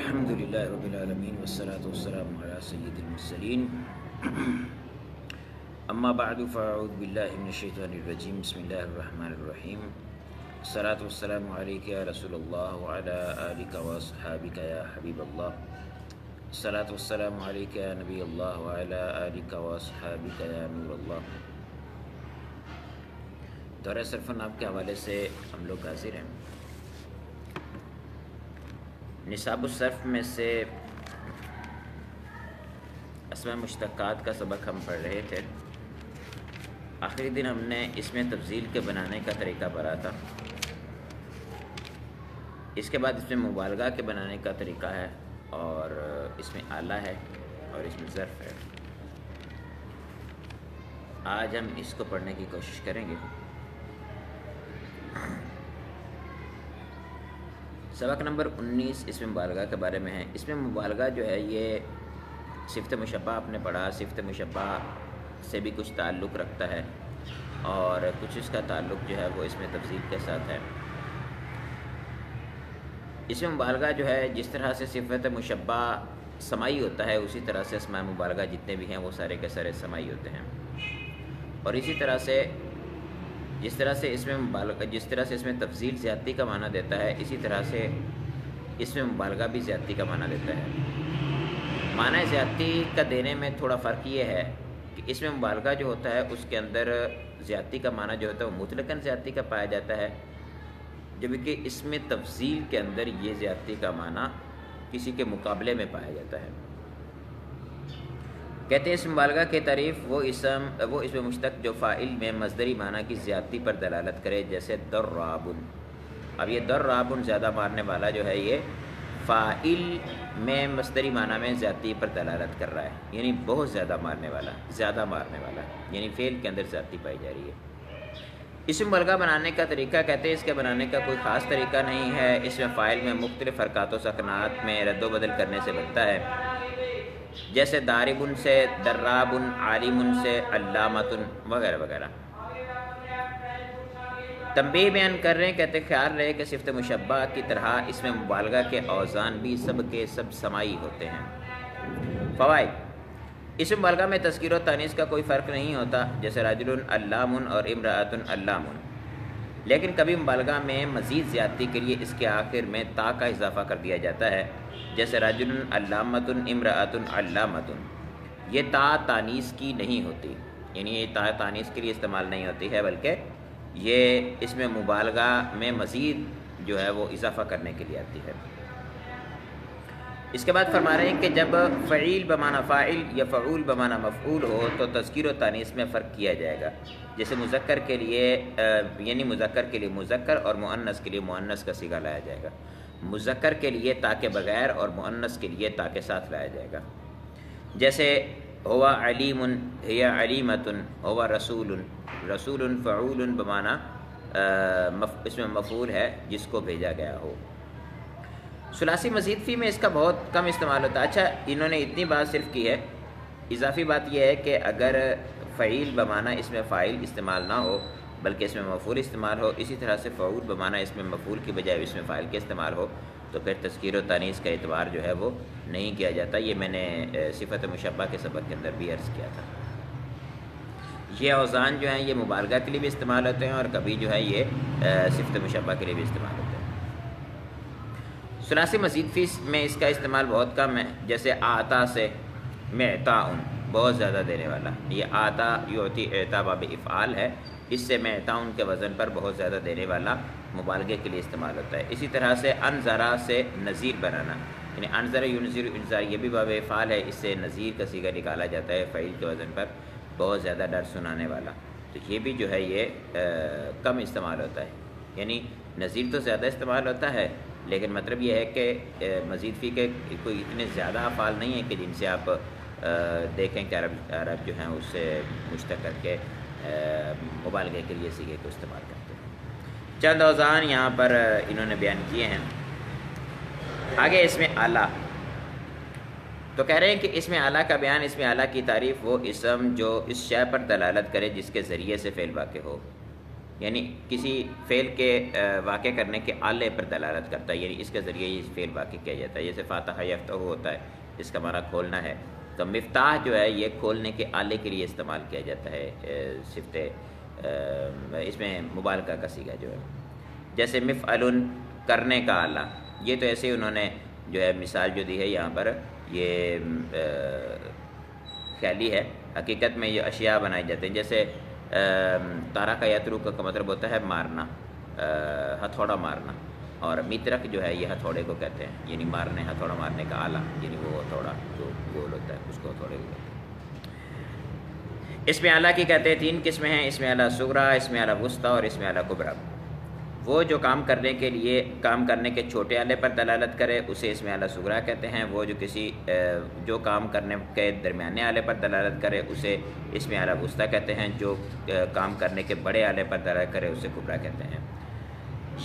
الحمدللہ رب العالمین والصلاة والسلام علی سید المرسلین اما بعد فاعوذ باللہ من الشیطان الرجیم بسم اللہ الرحمن الرحیم الصلاة والسلام علیک یا رسول اللہ وعلی آلک واصحابک یا حبیب اللہ الصلاة والسلام علیک یا نبی اللہ وعلی آلک واصحابک یا نور اللہ۔ دورہ صرف الناب کے حوالے سے ہم لوگ حاضر ہیں۔ نصاب الصرف میں سے اسماء مشتقات کا سبق ہم پڑھ رہے تھے۔ آخری دن ہم نے اس میں تفضیل کے بنانے کا طریقہ پڑھا تھا۔ اس کے بعد اس میں مبالغہ کے بنانے کا طریقہ ہے، اور اس میں آلہ ہے اور اس میں ظرف ہے۔ آج ہم اس کو پڑھنے کی کوشش کریں گے۔ سبق نمبر 19 اس میں مبالغہ کے بارے میں ہے۔ اس میں مبالغہ جو ہے یہ صفت مشبہ آپ نے پڑھا، صفت مشبہ سے بھی کچھ تعلق رکھتا ہے اور کچھ اس کا تعلق جو ہے وہ اس میں تفصیل کے ساتھ ہے۔ اس میں مبالغہ جو ہے جس طرح سے صفت مشبہ سمائی ہوتا ہے، اسی طرح سے اسماء مبالغہ جتنے بھی ہیں وہ سارے کے سارے سمائی ہوتے ہیں، اور اسی طرح سے جس طرح سے اس میں تفضیل زیادتی کا معنی دیتا ہے، اسی طرح سے اس میں مبالغہ بھی زیادتی کا معنی دیتا ہے۔ معنی زیادتی کا دینے میں تھوڑا فرق یہ ہے کہ اس میں مبالغہ جو ہوتا ہے اس کے اندر زیادتی کا معنی جو ہوتا ہے وہ مطلقاً زیادتی کا پایا جاتا ہے، جبکہ اس میں تفضیل کے اندر یہ زیادتی کا معنی کسی کے مقابلے میں پایا جاتا ہے۔ کہتے ہیں اس مبالغہ کی تعریف وہ اسم مشتق جو فاعل میں مصدری معنی کی زیادتی پر دلالت کرے، جیسے درابن۔ اب یہ درابن زیادہ مارنے والا جو ہے یہ فاعل میں مصدری معنی میں زیادتی پر دلالت کر رہا ہے، یعنی بہت زیادہ مارنے والا، زیادہ مارنے والا، یعنی فعل کے اندر زیادتی پائی جا رہی ہے۔ اسم مبالغہ بنانے کا طریقہ کہتے ہیں اس کے بنانے کا کوئی خاص طریقہ نہیں ہے۔ اس میں فاعل میں مختلف حرکات و سکنات میں رد و بدل کرنے سے بنتا ہے، جیسے داربن سے درابن، عالمن سے علامتن وغیرہ وغیرہ۔ تنبیہ بیان کر رہے ہیں، کہتے خیال رہے کہ صفت مشبہ کی طرح اس میں مبالغہ کے اوزان بھی سب کے سب سمائی ہوتے ہیں۔ فوائد: اس مبالغہ میں تذکیر و تانیث کا کوئی فرق نہیں ہوتا، جیسے رجل علام اور امرأۃ علام، لیکن کبھی مبالغہ میں مزید زیادتی کے لیے اس کے آخر میں تا کا اضافہ کر دیا جاتا ہے، جیسے رجل علامۃ امرأۃ علامۃ۔ یہ تا تانیث کی نہیں ہوتی، یعنی یہ تا تانیث کے لیے استعمال نہیں ہوتی ہے، بلکہ یہ اس میں مبالغہ میں مزید جو ہے وہ اضافہ کرنے کے لیے آتی ہے۔ اس کے بعد فرما رہے ہیں کہ جب فعیل بمعنی فاعل یا فعول بمعنی مفعول ہو تو تذکیر و تانیث میں فرق کیا جائے گا، جیسے مذکر کے لیے یعنی مذکر کے لیے مذکر اور مؤنث کے لیے مؤنث کا صیغہ لایا جائے گا۔ مذکر کے لیے تا کے بغیر اور مؤنث کے لیے تا کے ساتھ لایا جائے گا، جیسے ہوا علیم، ہی علیمۃ، ہوا رسول۔ رسول فعول بمعنی اس میں مفعول ہے جس کو بھیجا گیا ہو۔ ثلاثی مزید فی میں اس کا بہت کم استعمال ہوتا ہے۔ اچھا، انہوں نے اتنی بات صرف کی ہے، اضافی بات یہ ہے کہ اگر فعیل بمعنی اس میں فاعل استعمال نہ ہو بلکہ اس میں مفعول استعمال ہو، اسی طرح سے فعول بمعنی اس میں مفعول کی بجائے اس میں فاعل کے استعمال ہو، تو پھر تذکیر و تانیث کا اعتبار جو ہے وہ نہیں کیا جاتا۔ یہ میں نے صفت مشبہ کے سبق کے اندر بھی عرض کیا تھا۔ یہ اوزان جو ہیں یہ مبالغہ کے لیے بھی استعمال ہوتے ہیں اور کبھی جو ہے یہ صفت مشبہ کے لیے بھی استعمال ہوتے ہیں۔ ثلاثی مزید فی میں اس کا استعمال بہت کم ہے، جیسے آتا سے معطاء، بہت زیادہ دینے والا۔ یہ آتا یعطی اعطاء باب افعال ہے، اس سے معطاء کے وزن پر بہت زیادہ دینے والا مبالغے کے لیے استعمال ہوتا ہے۔ اسی طرح سے انذرا سے نذیر بنانا، یعنی انذر ینذر انذار، یہ بھی باب افعال ہے، اس سے نذیر کا صیغہ نکالا جاتا ہے فعیل کے وزن پر، بہت زیادہ ڈر سنانے والا۔ تو یہ بھی جو ہے یہ کم استعمال ہوتا ہے، یعنی نذیر تو زیادہ استعمال ہوتا ہے، لیکن مطلب یہ ہے کہ مزید فی کے کوئی اتنے زیادہ افعال نہیں ہیں کہ جن سے آپ دیکھیں کہ عرب جو ہیں اس سے مشتق کر کے مبالغے کے لیے صیغے کو استعمال کرتے ہیں۔ چند اوزان یہاں پر انہوں نے بیان کیے ہیں۔ آگے اس میں اعلیٰ، تو کہہ رہے ہیں کہ اس میں اعلیٰ کا بیان، اس میں اعلیٰ کی تعریف وہ اسم جو اس شے پر دلالت کرے جس کے ذریعے سے فعل واقع ہو۔ یعنی کسی فعل کے واقع کرنے کے آلے پر دلالت کرتا ہے، یعنی اس کے ذریعے یہ فعل واقع کیا جاتا ہے. جیسے فاتح یفتح ہوتا ہے، اس کا معنی کھولنا ہے. تو مفتاح جو ہے یہ کھولنے کے آلے کے لیے استعمال کیا جاتا ہے صفت اس میں مبالغہ کا صیغہ جو ہے. جیسے مفعل کرنے کا آلہ، یہ تو ایسے ہی انہوں نے جو ہے مثال جو دی ہے یہاں پر، یہ خیالی ہے. حقیقت میں یہ اشیاء بنائی جاتے ہیں. جیسے تارا کا یترو کا مطلب ہوتا ہے مارنا، ہتھوڑا مارنا، اور میترک جو ہے یہ ہتھوڑے کو کہتے ہیں، یعنی مارنے، ہتھوڑا مارنے کا آلہ، یعنی وہ ہتھوڑا جو گول ہوتا ہے اس کو ہتھوڑے کو کہتے ہیں. اسم اعلیٰ کی کہتے ہیں 3 قسمیں ہیں: اسم اعلیٰ صغریٰ، اسم اعلیٰ وسطیٰ اور اسم اعلیٰ کبریٰ. وہ جو کام کرنے کے چھوٹے آلے پر دلالت کرے اسے اسم اعلیٰ صغریٰ کہتے ہیں. وہ جو کام کرنے کے درمیانے آلے پر دلالت کرے اسے اسم اعلیٰ وسطیٰ کہتے ہیں. جو کام کرنے کے بڑے آلے پر دلالت کرے اسے کبریٰ کہتے ہیں.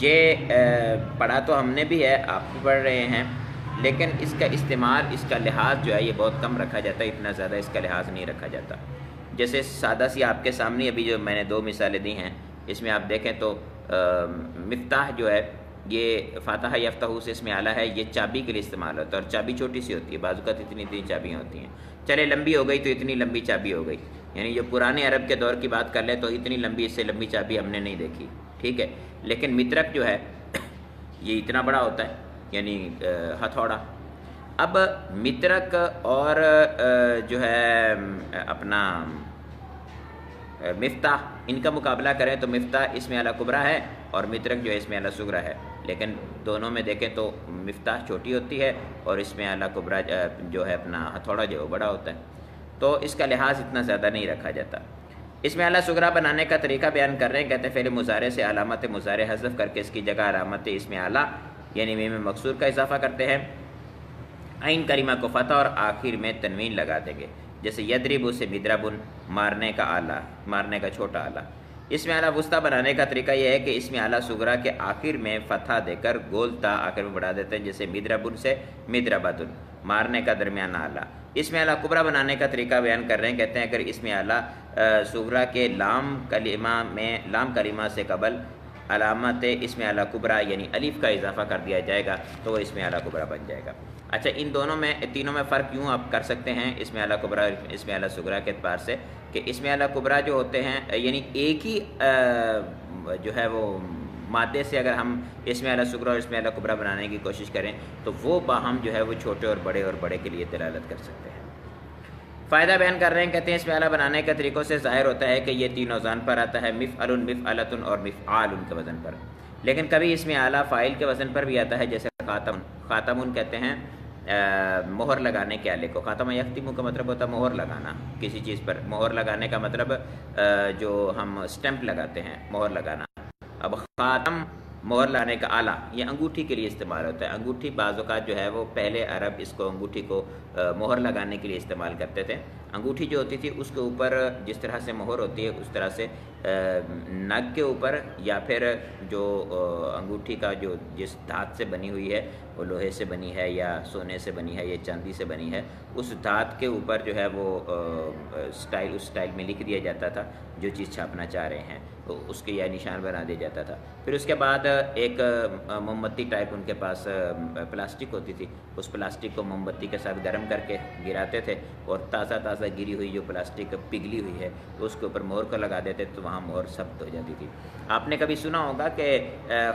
یہ پڑھا تو ہم نے بھی ہے، آپ بھی پڑھ رہے ہیں، لیکن اس کا استعمال، اس کا لحاظ جو ہے یہ بہت کم رکھا جاتا ہے. اتنا زیادہ اس کا لحاظ نہیں رکھا جاتا. جیسے سادہ سی آپ کے سامنے ابھی جو میں نے 2 مثالیں دی ہیں، اس میں آپ دیکھیں تو مفتاح جو ہے یہ فاتح یفتح سے اسم اعلیٰ ہے. یہ چابی کے لیے استعمال ہوتا ہے، اور چابی چھوٹی سی ہوتی ہے، بعض اوقات اتنی چابیاں ہوتی ہیں. چلے لمبی ہو گئی تو اتنی لمبی چابی ہو گئی، یعنی جو پرانے عرب کے دور کی بات کر لیں تو اتنی لمبی، اس سے لمبی چابی ہم نے نہیں دیکھی، ٹھیک ہے. لیکن مترک جو ہے یہ اتنا بڑا ہوتا ہے، یعنی ہتھوڑا. اب مترک اور جو ہے اپنا مفتاح، ان کا مقابلہ کریں تو مفتاح اسم اعلیٰ کبریٰ ہے اور مترک جو ہے اسم اعلیٰ صغریٰ ہے. لیکن دونوں میں دیکھیں تو مفتاح چھوٹی ہوتی ہے اور اسم اعلیٰ کبریٰ جو ہے اپنا ہتھوڑا جو ہے وہ بڑا ہوتا ہے. تو اس کا لحاظ اتنا زیادہ نہیں رکھا جاتا. اسم اعلیٰ صغریٰ بنانے کا طریقہ بیان کر رہے ہیں. کہتے ہیں فعل مضارع سے علامت مضارع حذف کر کے اس کی جگہ علامت اسم اعلیٰ یعنی میم مکسور کا اضافہ کرتے ہیں. عین کریمہ کو فتح اور آخر میں تنوین لگا دیں گے. جیسے یدرب سے مدربن، مارنے کا آلہ، مارنے کا چھوٹا آلہ. اسم اعلیٰ وسطیٰ بنانے کا طریقہ یہ ہے کہ اسم اعلیٰ صغریٰ کے آخر میں فتحہ دے کر گول تا آخر میں بڑھا دیتے ہیں. جیسے مدربن سے مدربتن، مارنے کا درمیانہ آلہ. اسم اعلیٰ کبریٰ بنانے کا طریقہ بیان کر رہے ہیں. کہتے ہیں اگر اسم اعلیٰ صغریٰ کے لام کلمہ سے قبل علامت اسم اعلیٰ کبریٰ یعنی الف کا اضافہ کر دیا جائے گا تو وہ اسم اعلیٰ کبریٰ بن جائے گا. اچھا، ان تینوں میں فرق یوں آپ کر سکتے ہیں اسم اعلیٰ کبریٰ اور اسم اعلیٰ صغریٰ کے اعتبار سے کہ اسم اعلیٰ کبریٰ جو ہوتے ہیں یعنی ایک ہی جو ہے وہ مادے سے اگر ہم اسم اعلیٰ صغریٰ اور اسم اعلیٰ کبریٰ بنانے کی کوشش کریں تو وہ باہم جو ہے وہ چھوٹے اور بڑے کے لیے دلالت کر سکتے ہیں. فائدہ بیان کر رہے ہیں. کہتے ہیں اسم اعلیٰ بنانے کے طریقوں سے ظاہر ہوتا ہے کہ یہ 3 اوزان پر آتا ہے: مفعل، مفعلۃ اور مفعال کے وزن پر. لیکن کبھی اسم اعلیٰ فاعل کے وزن پر بھی آتا ہے، جیسے خاتم. خاتم کہتے ہیں مہر لگانے کے آلے کو. خاتم یختم کا مطلب ہوتا ہے مہر لگانا کسی چیز پر. مہر لگانے کا مطلب جو ہم اسٹیمپ لگاتے ہیں، مہر لگانا. اب خاتم مہر لگانے کا آلہ یہ انگوٹھی کے لیے استعمال ہوتا ہے. انگوٹھی بعض اوقات جو ہے وہ پہلے عرب اس کو انگوٹھی کو مہر لگانے کے لیے استعمال کرتے تھے. انگوٹھی جو ہوتی تھی اس کے اوپر جس طرح سے مہر ہوتی ہے اس طرح سے نگ کے اوپر یا پھر جو انگوٹھی کا جو جس دھات سے بنی ہوئی ہے وہ لوہے سے بنی ہے یا سونے سے بنی ہے یا چاندی سے بنی ہے، اس دھات کے اوپر جو ہے وہ اس سٹائل میں لکھ دیا جاتا تھا جو چیز چھاپنا چاہ رہے ہیں، تو اس کے یا نشان بنا دیا جاتا تھا. پھر اس کے بعد ایک موم بتی ٹائپ ان کے پاس پلاسٹک ہوتی تھی. اس پلاسٹک کو موم بتی کے ساتھ گرم کر کے گراتے تھے اور تازہ گری ہوئی جو پلاسٹک پگھلی ہوئی ہے تو اس کے اوپر مہر کو لگا دیتے تو وہاں مہر ثبت ہو جاتی تھی. آپ نے کبھی سنا ہوگا کہ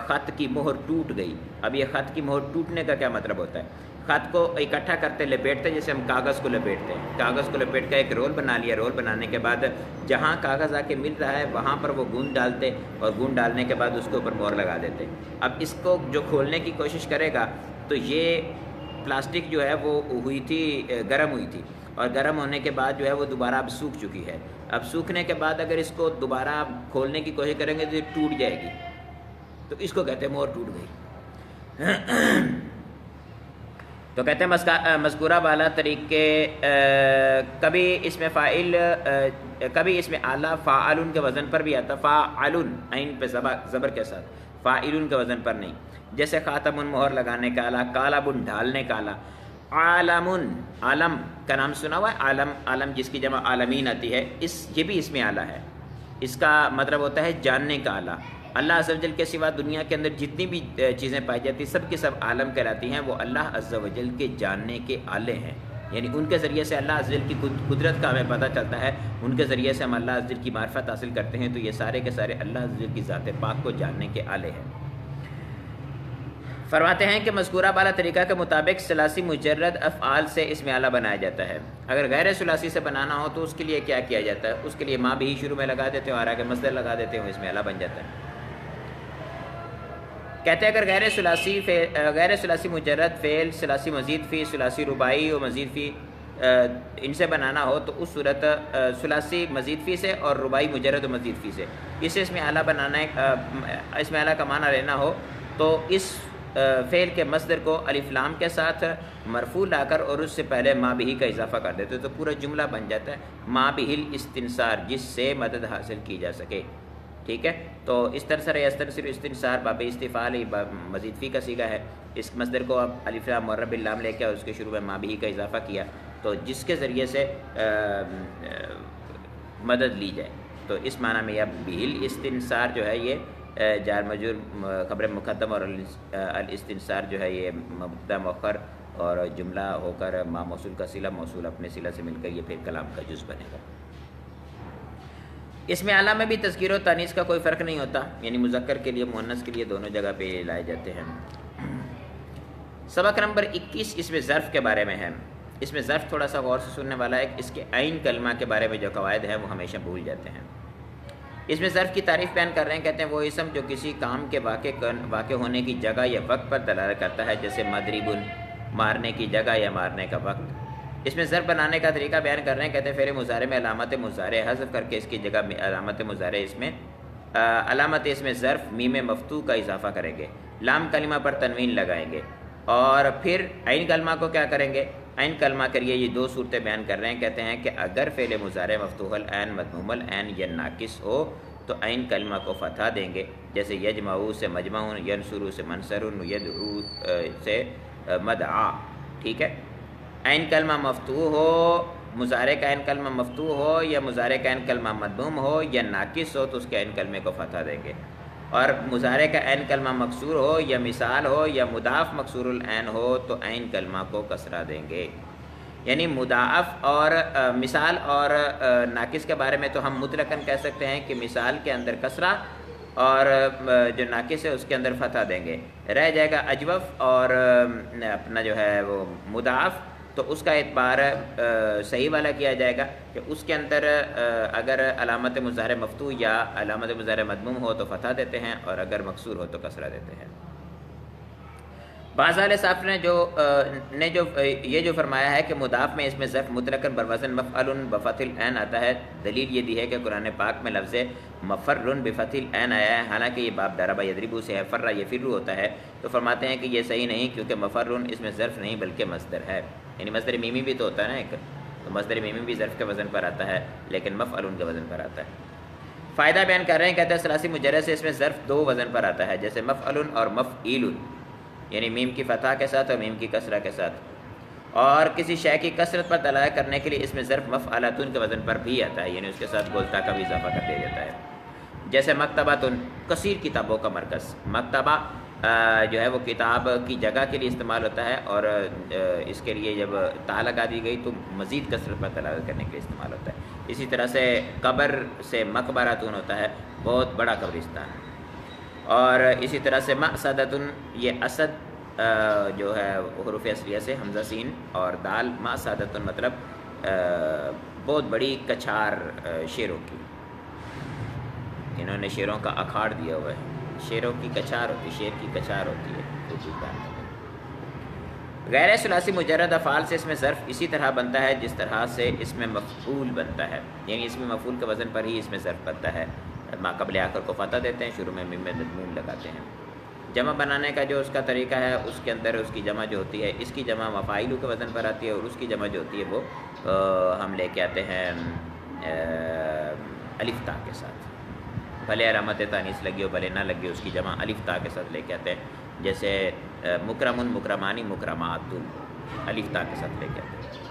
خط کی مہر ٹوٹ گئی. اب یہ خط کی مہر ٹوٹنے کا کیا مطلب ہوتا ہے؟ خط کو اکٹھا کرتے لپیٹتے جیسے ہم کاغذ کو لپیٹتے ہیں. کاغذ کو لپیٹ کے ایک رول بنا لیا. رول بنانے کے بعد جہاں کاغذ آ کے مل رہا ہے وہاں پر وہ گوند ڈالتے اور گوند ڈالنے کے بعد اس کے اوپر مہر لگا دیتے. اب اس کو جو کھولنے کی کوشش کرے گا تو یہ پلاسٹک جو ہے وہ گرم ہوئی تھی اور گرم ہونے کے بعد جو ہے وہ دوبارہ اب سوکھ چکی ہے. اب سوکھنے کے بعد اگر اس کو دوبارہ آپ کھولنے کی کوشش کریں گے تو یہ ٹوٹ جائے گی. تو اس کو کہتے ہیں مہر ٹوٹ گئی. تو کہتے ہیں مذکورہ بالا طریقے کبھی اس میں فاعل کبھی اس میں اعلیٰ فاعلن کے وزن پر بھی آتا. فاعلن عین پہ زبر کے ساتھ، فاعلن کے وزن پر نہیں. جیسے خاتم مہر لگانے کا آلہ، کالبن ڈھالنے کا آلہ. عالمن، عالم کا نام سنا ہوا ہے؟ عالم جس کی جمع عالمین آتی ہے، یہ بھی اس میں اعلیٰ ہے. اس کا مطلب ہوتا ہے جاننے کا آلہ۔ اللہ عز و جل کے سوا دنیا کے اندر جتنی بھی چیزیں پائی جاتی ہیں سب کے سب عالم کہلاتی ہیں، وہ اللہ عز و جل کے جاننے کے آلے ہیں، یعنی ان کے ذریعے سے اللہ عز و جل کی قدرت کا ہمیں پتہ چلتا ہے، ان کے ذریعے سے ہم اللہ عز و جل کی معرفت حاصل کرتے ہیں، تو یہ سارے کے سارے اللہ عز و جل کی ذات پاک کو جاننے کے آلے ہیں۔ فرماتے ہیں کہ مذکورہ بالا طریقہ کے مطابق ثلاثی مجرد افعال سے اسم اعلیٰ بنایا جاتا ہے۔ اگر غیر ثلاثی سے بنانا ہو تو اس کے لیے کیا کیا جاتا ہے؟ اس کے لیے ما بھی شروع میں لگا دیتے ہیں اور آگے مصدر لگا دیتے ہیں، اسم اعلیٰ بن جاتا ہے۔ کہتے ہیں اگر غیر ثلاثی مجرد فعل ثلاثی مزید فی، ثلاثی رباعی و مزید فی ان سے بنانا ہو تو اس صورت ثلاثی مزید فی سے اور رباعی مجرد و مزید فی سے اسے اسم اعلیٰ بنانا ہے، اسم اعلیٰ کا معنی لینا ہو تو اس فعل کے مصدر کو الف لام کے ساتھ مرفوع لا کر اور اس سے پہلے ما بھی کا اضافہ کر دیتے تو پورا جملہ بن جاتا ہے ما بھی الاستنصار، جس سے مدد حاصل کی جا سکے، ٹھیک ہے۔ تو استنصر یستنصر استنصار باب استفعال مزید فی کا صیغہ ہے، اس مصدر کو اب الف لام معرب باللام لے کے اس کے شروع میں ما بھی کا اضافہ کیا تو جس کے ذریعے سے مدد لی جائے، تو اس معنی میں اب بھی الاستنصار جو ہے یہ جار مجرور خبر مقدم اور الاستنصار جو ہے یہ مبتدا مؤخر اور جملہ ہو کر ما موصول کا صلہ موصول اپنے صلہ سے مل کر یہ پھر کلام کا جز بنے گا۔ اس میں اعلیٰ میں بھی تذکیر و تانیث کا کوئی فرق نہیں ہوتا، یعنی مذکر کے لیے مؤنث کے لیے دونوں جگہ پہ لائے جاتے ہیں۔ سبق نمبر 21 اس میں ظرف کے بارے میں ہے۔ اس میں ظرف تھوڑا سا غور سے سننے والا ہے، اس کے عین کلمہ کے بارے میں جو قواعد ہیں وہ ہمیشہ بھول جاتے ہیں۔ اس میں ظرف کی تعریف بیان کر رہے ہیں، کہتے ہیں وہ اسم جو کسی کام کے واقع ہونے کی جگہ یا وقت پر دلالت کرتا ہے، جیسے مضربن مارنے کی جگہ یا مارنے کا وقت۔ اس میں ظرف بنانے کا طریقہ بیان کر رہے ہیں، کہتے ہیں فعل مضارع میں علامت مضارع حذف کر کے اس کی جگہ علامت مضارع اس میں ظرف میم مفتوح کا اضافہ کریں گے، لام کلمہ پر تنوین لگائیں گے اور پھر عین کلمہ کو کیا کریں گے؟ عین کلمہ کریے یہ دو صورتیں بیان کر رہے ہیں، کہتے ہیں کہ اگر فعل مضارع مفتوح العین مضموم العین یا ناقص ہو تو عین کلمہ کو فتح دیں گے، جیسے یجمعو سے مجمعون، ینصرو سے منصرون، یدعو سے مدعا، ٹھیک ہے۔ عین کلمہ مفتوح ہو، مضارع کا عین کلمہ مفتوح ہو یا مضارع کا عین کلمہ مضموم ہو یا ناقص ہو تو اس کے عین کلمے کو فتح دیں گے، اور مضارع کا عین کلمہ مکسور ہو یا مثال ہو یا مضاف مکسور العین ہو تو عین کلمہ کو کسرہ دیں گے۔ یعنی مضاعف اور مثال اور ناقص کے بارے میں تو ہم مطلقاً کہہ سکتے ہیں کہ مثال کے اندر کسرہ اور جو ناقص ہے اس کے اندر فتح دیں گے، رہ جائے گا اجوف اور اپنا جو ہے وہ مضاعف، تو اس کا اعتبار صحیح والا کیا جائے گا کہ اس کے اندر اگر علامت مضارع مفتوح یا علامت مضارع مضموم ہو تو فتح دیتے ہیں اور اگر مکسور ہو تو کسرہ دیتے ہیں۔ بعض اہل صاف نے یہ جو فرمایا ہے کہ مضاف میں اس میں ظرف مطلقاً بروزن مفعل بفتح العین آتا ہے، دلیل یہ دی ہے کہ قرآن پاک میں لفظ مفر بفتح العین آیا ہے، حالانکہ یہ باب ضرب یضرب سے ہے، فر یفر ہوتا ہے، تو فرماتے ہیں کہ یہ صحیح نہیں کیونکہ مفر اس میں ظرف نہیں بلکہ مصدر ہے، یعنی مصدر میمی بھی تو ہوتا ہے نا ایک، تو مصدر میمی بھی ظرف کے وزن پر آتا ہے لیکن مفعل کے وزن پر آتا ہے۔ فائدہ بیان کر رہے ہیں، کہتے ہیں ثلاثی مجرد سے اس میں ظرف دو وزن پر آتا ہے، جیسے مفعل اور مفعیل، یعنی میم کی فتح کے ساتھ اور میم کی کسرہ کے ساتھ، اور کسی شے کی کثرت پر دلالت کرنے کے لیے اس میں ظرف مفعلاتن کے وزن پر بھی آتا ہے، یعنی اس کے ساتھ گولتا کا بھی اضافہ کر دیا جاتا ہے، جیسے مکتباتن کثیر کتابوں کا مرکز، مکتبہ جو ہے وہ کتاب کی جگہ کے لیے استعمال ہوتا ہے اور اس کے لیے جب تا لگا دی گئی تو مزید کثرت پر دلالت کرنے کے لیے استعمال ہوتا ہے۔ اسی طرح سے قبر سے مقبراتن ہوتا ہے، بہت بڑا قبرستان، اور اسی طرح سے مأسدتن، یہ اسد جو ہے حروف اصلیہ سے حمزہ سین اور دال، مأسدتن مطلب بہت بڑی کچھار شیروں کی، انہوں نے شیروں کا اکھاڑ دیا ہوا ہے، شیروں کی کچھار ہوتی ہے، شیر کی کچھار ہوتی ہے۔ غیر ثلاثی مجرد افعال سے اس میں ظرف اسی طرح بنتا ہے جس طرح سے اس میں مفعول بنتا ہے، یعنی اس میں مفعول کے وزن پر ہی اس میں ظرف بنتا ہے، ما قبل آخر کو فتح دیتے ہیں، شروع میں میم مضموم لگاتے ہیں۔ جمع بنانے کا جو اس کا طریقہ ہے، اس کے اندر اس کی جمع جو ہوتی ہے، اس کی جمع مفاعیل کے وزن پر آتی ہے اور اس کی جمع جو ہوتی ہے وہ ہم لے کے آتے ہیں الف تا کے ساتھ، بھلے علامت تانیث لگی ہو بھلے نہ لگی ہو، اس کی جمع الف تا کے ساتھ لے کے آتے ہیں، جیسے مکرمن مکرمانی مکرمات، الف تا کے ساتھ لے کے آتے ہیں۔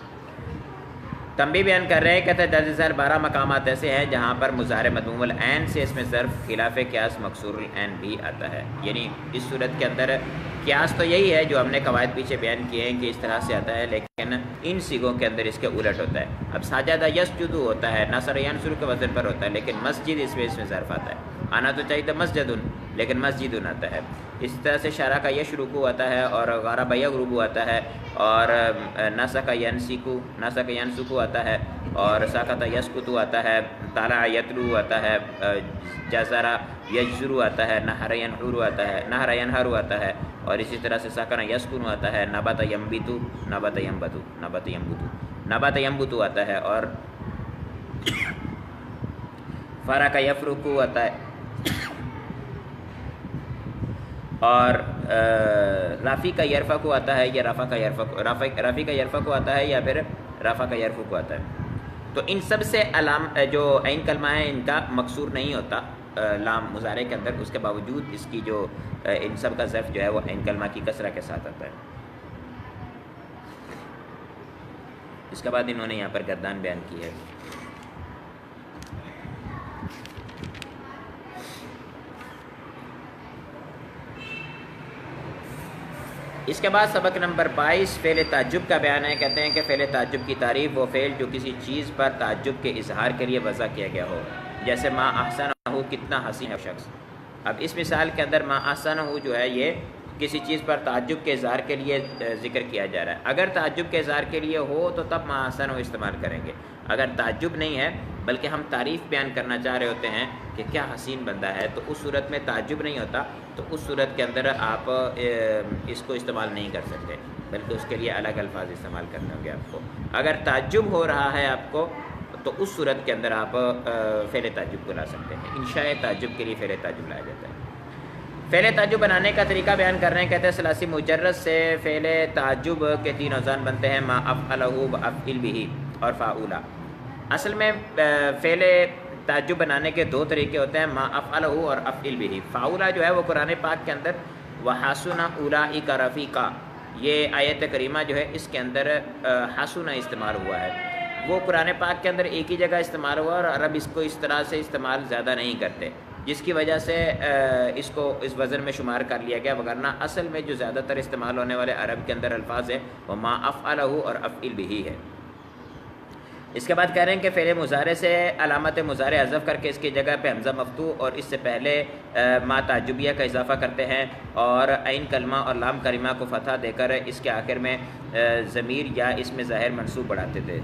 تنبیہ بیان کر رہے ہیں، کہتے ہیں درج ذیل 12 مقامات ایسے ہیں جہاں پر مظاہرے مضموم العین سے اس میں ظرف خلاف قیاس مکسور العین بھی آتا ہے. یعنی اس صورت کے اندر قیاس تو یہی ہے جو ہم نے قواعد پیچھے بیان کیے ہیں کہ اس طرح سے آتا ہے، لیکن ان سیغوں کے اندر اس کے الٹ ہوتا ہے. اب ساجدہ یسجد ہوتا ہے، نصر ینصر کے وزن پر ہوتا ہے، لیکن مسجد اس میں ظرف آتا ہے. آنا تو چاہیے تھا مسجد، لیکن مسجد آتا ہے. اس طرح سے شارع کا یشرکو آتا ہے، اور غرب یغرب آتا ہے، اور نسک ینسکو آتا ہے، اور سکت یسکت آتا ہے، طلع یتلو آتا ہے، جزر یجزر آتا ہے، نحر ینحر آتا ہے، نحر ینحر آتا ہے، اور اسی طرح سے سکن یسکن آتا ہے، نبت ینبتو آتا ہے، اور فرق یفرقو آتا ہے، اور رافی کا یرفع کو آتا ہے، یا رافی کا یرفع کو آتا ہے، یا پھر رافع کا یرفع کو آتا ہے. تو ان سب سے جو عین کلمہ ہے ان کا مکسور نہیں ہوتا لام مضارع کے اندر، اس کے باوجود اس کی جو ان سب کا ظرف جو ہے وہ عین کلمہ کی کسرہ کے ساتھ آتا ہے. اس کے بعد انہوں نے یہاں پر گردان بیان کی ہے. اس کے بعد سبق نمبر 22 فعل تعجب کا بیان ہے. کہتے ہیں کہ فعل تعجب کی تعریف وہ فعل جو کسی چیز پر تعجب کے اظہار کے لیے وضع کیا گیا ہو، جیسے ما احسنہ، کتنا حسین ہے شخص. اب اس مثال کے اندر ما احسنہ جو ہے یہ کسی چیز پر تعجب کے اظہار کے لیے ذکر کیا جا رہا ہے. اگر تعجب کے اظہار کے لیے ہو تو تب ما احسنہ استعمال کریں گے. اگر تعجب نہیں ہے بلکہ ہم تعریف بیان کرنا چاہ رہے ہوتے ہیں کہ کیا حسین بندہ ہے، تو اس صورت میں تعجب نہیں ہوتا، تو اس صورت کے اندر آپ اس کو استعمال نہیں کر سکتے، بلکہ اس کے لیے الگ الفاظ استعمال کرنے ہوں گے آپ کو. اگر تعجب ہو رہا ہے آپ کو تو اس صورت کے اندر آپ فعل تعجب کو لا سکتے ہیں. انشاء تعجب کے لیے فعل تعجب لایا جاتا ہے. فعل تعجب بنانے کا طریقہ بیان کر رہے ہیں. کہتے ہیں ثلاثی مجرد سے فعل تعجب کے 3 اوزان بنتے ہیں، ما افعلہ و افعل بہ اور فاعولا. اصل میں فعل تعجب بنانے کے 2 طریقے ہوتے ہیں، ما افعلہ اور افعل بہ. فاعولا جو ہے وہ قرآن پاک کے اندر وحسن اولئک رفیقا، یہ آیت کریمہ جو ہے اس کے اندر حسن استعمال ہوا ہے. وہ قرآن پاک کے اندر ایک ہی جگہ استعمال ہوا، اور عرب اس کو اس طرح سے استعمال زیادہ نہیں کرتے، جس کی وجہ سے اس کو اس وزن میں شمار کر لیا گیا. وگرنہ اصل میں جو زیادہ تر استعمال ہونے والے عرب کے اندر الفاظ ہیں وہ ما افعلہ اور افعل بہ ہے. اس کے بعد کہہ رہے ہیں کہ فعل مضارع سے علامت مضارع حذف کر کے اس کی جگہ پہ حمزہ مفتوح اور اس سے پہلے ما تعجبیہ کا اضافہ کرتے ہیں، اور عین کلمہ اور لام کریمہ کو فتح دے کر اس کے آخر میں ضمیر یا اس میں ظاہر منصوب بڑھاتے تھے.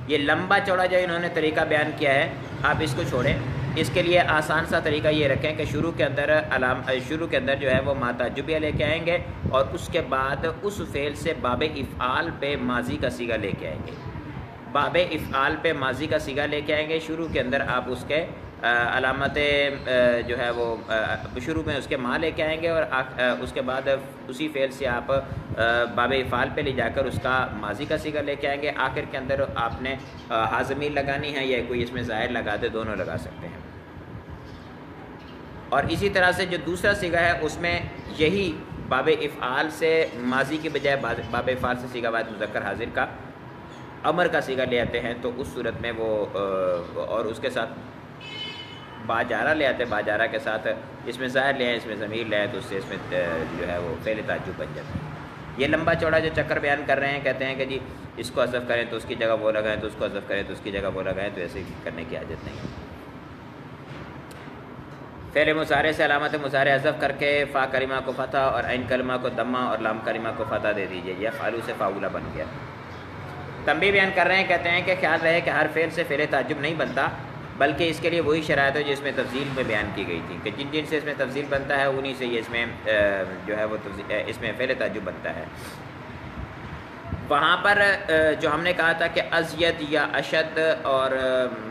یہ لمبا چوڑا جو انہوں نے طریقہ بیان کیا ہے آپ اس کو چھوڑیں. اس کے لیے آسان سا طریقہ یہ رکھیں کہ شروع کے اندر جو ہے وہ ما تعجبیہ لے کے آئیں گے، اور اس کے بعد اس فعل سے باب افعال پہ ماضی کا صیغہ لے کے آئیں گے. باب افعال پہ ماضی کا صیغہ لے کے آئیں گے. شروع کے اندر آپ اس کے علامت جو ہے وہ شروع میں اس کے ما لے کے آئیں گے، اور اس کے بعد اسی فعل سے آپ باب افعال پہ لے جا کر اس کا ماضی کا صیغہ لے کے آئیں گے. آخر کے اندر آپ نے حاضمیر لگانی ہے یا کوئی اس میں ظاہر لگا دے، دونوں لگا سکتے ہیں. اور اسی طرح سے جو دوسرا صیغہ ہے اس میں یہی باب افعال سے ماضی کی بجائے باب افعال سے صیغہ واحد مذکر حاضر کا امر کا صیغہ لے آتے ہیں، تو اس صورت میں وہ اور اس کے ساتھ باجارہ لے آتے ہیں، باجارہ کے ساتھ اس میں ظاہر لے آئیں، اس میں ضمیر لے آئیں، تو اس سے اس میں جو ہے وہ فعل تعجب بن جاتا ہے. یہ لمبا چوڑا جو چکر بیان کر رہے ہیں، کہتے ہیں کہ جی اس کو حذف کریں تو اس کی جگہ وہ لگائیں، تو اس کو حذف کریں تو اس کی جگہ وہ لگائیں، تو ایسے کرنے کی حاجت نہیں ہے. فعل مضارع سے علامت مضارع حذف کر کے فا کریمہ کو فتح اور عین کلمہ کو دمہ اور لام کریمہ کو فتح دے دیجیے. یہ فعلو سے فاعولہ بن گیا. تنبیہ بیان کر رہے ہیں، کہتے ہیں کہ خیال رہے کہ ہر فعل سے فعل تعجب نہیں بنتا، بلکہ اس کے لیے وہی شرائط ہے جو اس میں تفضیل میں بیان کی گئی تھی، کہ جن جن سے اس میں تفضیل بنتا ہے انہی سے یہ اس میں جو ہے وہ اس میں فعل تعجب بنتا ہے. وہاں پر جو ہم نے کہا تھا کہ ازید یا اشد اور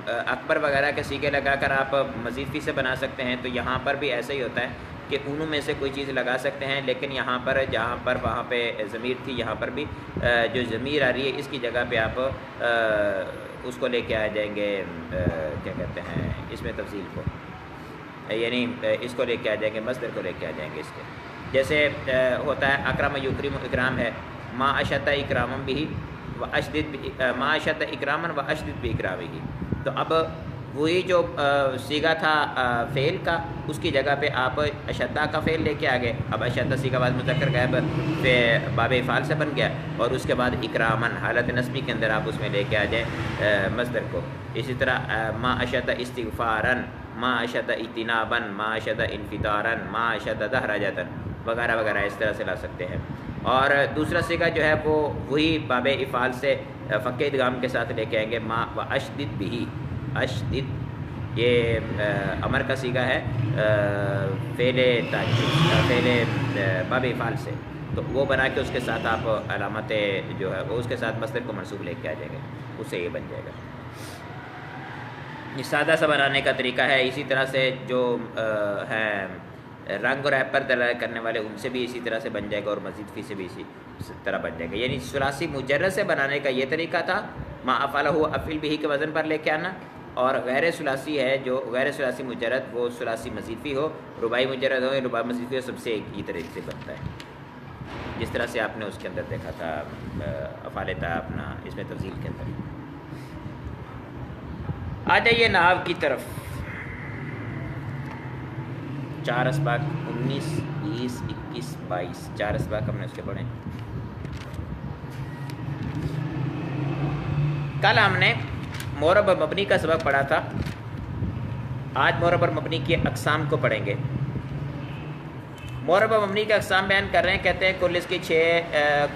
اکبر وغیرہ کے صیغے لگا کر آپ مزید فی سے بنا سکتے ہیں، تو یہاں پر بھی ایسا ہی ہوتا ہے کہ انہوں میں سے کوئی چیز لگا سکتے ہیں، لیکن یہاں پر جہاں پر وہاں پہ ضمیر تھی، یہاں پر بھی جو ضمیر آ رہی ہے اس کی جگہ پہ آپ اس کو لے کے آ جائیں گے، کیا کہتے ہیں اس میں تفضیل کو، یعنی اس کو لے کے آ جائیں گے، مصدر کو لے کے آ جائیں گے اس کے. جیسے ہوتا ہے اکرم یکرم اکرام ہے، ما اشد اکرامم بھی و اشدد ما اشد اکراما و اشدد باکرامہ. تو اب وہی جو سیگا تھا فعل کا، اس کی جگہ پہ آپ اشدہ کا فعل لے کے آ گئے. اب اشدہ سیگا بعد مذکر غائب باب افعال سے بن گیا، اور اس کے بعد اکرامن حالت نصبی کے اندر آپ اس میں لے کے آ جائیں مصدر کو. اسی طرح ما اشد استغفارن، ما اشد اجتنابن، ما اشد انفطارن، ما اشد دہرجتن وغیرہ وغیرہ اس طرح سے لا سکتے ہیں. اور دوسرا سیگا جو ہے وہ وہی باب افعال سے فک ادغام کے ساتھ لے کے آئیں گے. ما و اشدد بھی، اشدد یہ امر کا سیگا ہے فعل باب افعال سے، تو وہ بنا کے اس کے ساتھ آپ علامت جو ہے وہ اس کے ساتھ مصدر کو منصوب لے کے آ جائیں گے، اس سے یہ بن جائے گا. یہ سادہ سا بنانے کا طریقہ ہے. اسی طرح سے جو ہے رنگ اور ایپ پر دلالت کرنے والے ان سے بھی اسی طرح سے بن جائے گا، اور مزید فی سے بھی اسی طرح بن جائے گا. یعنی ثلاثی مجرد سے بنانے کا یہ طریقہ تھا، ما افعلہ افعل بہ کے وزن پر لے کے آنا. اور غیر ثلاثی ہے جو غیر ثلاثی مجرد، وہ ثلاثی مزید فی ہو، رباعی مجرد ہو یا رباعی مزید فی ہو، سب سے ایک ہی طریقے سے بنتا ہے. جس طرح سے آپ نے اس کے اندر دیکھا تھا افعال تا اپنا اس میں تفصیل کے اندر. آ جائیے نحو کی طرف. 4 اسباق 19 20 21 22 4 اسباق ہم نے اس کے پڑھے. کل ہم نے معرب اور مبنی کا سبق پڑھا تھا. آج معرب اور مبنی کی اقسام کو پڑھیں گے. معرب اور مبنی کے اقسام بیان کر رہے ہیں. کہتے ہیں کل اس کی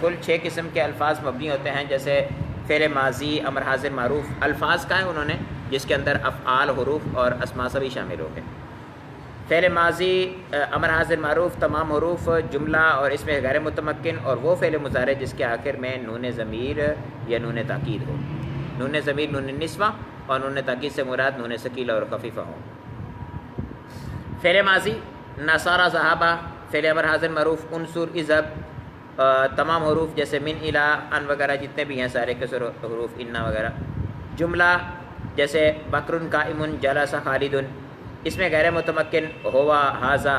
کل 6 قسم کے الفاظ مبنی ہوتے ہیں، جیسے فعل ماضی، امر حاضر معروف. الفاظ کا ہے انہوں نے جس کے اندر افعال، حروف اور اسماء سبھی شامل ہو گئے. فعل ماضی، امر حاضر معروف، تمام حروف، جملہ اور اس میں غیر متمکن، اور وہ فعل مضارع جس کے آخر میں نون ضمیر یا نون تاکید ہو. نون ضمیر نون نسوہ اور نون تاکید سے مراد نون ثقیلہ اور خفیفہ ہوں. فعل ماضی نصارى ذهب، فعل امر حاضر معروف انصر اذهب، تمام حروف جیسے من الى ان وغیرہ جتنے بھی ہیں سارے کے حروف انا وغیرہ. جملہ جیسے بکر قائم جلس خالد، اس میں غیر متمکن ہوا ھذا،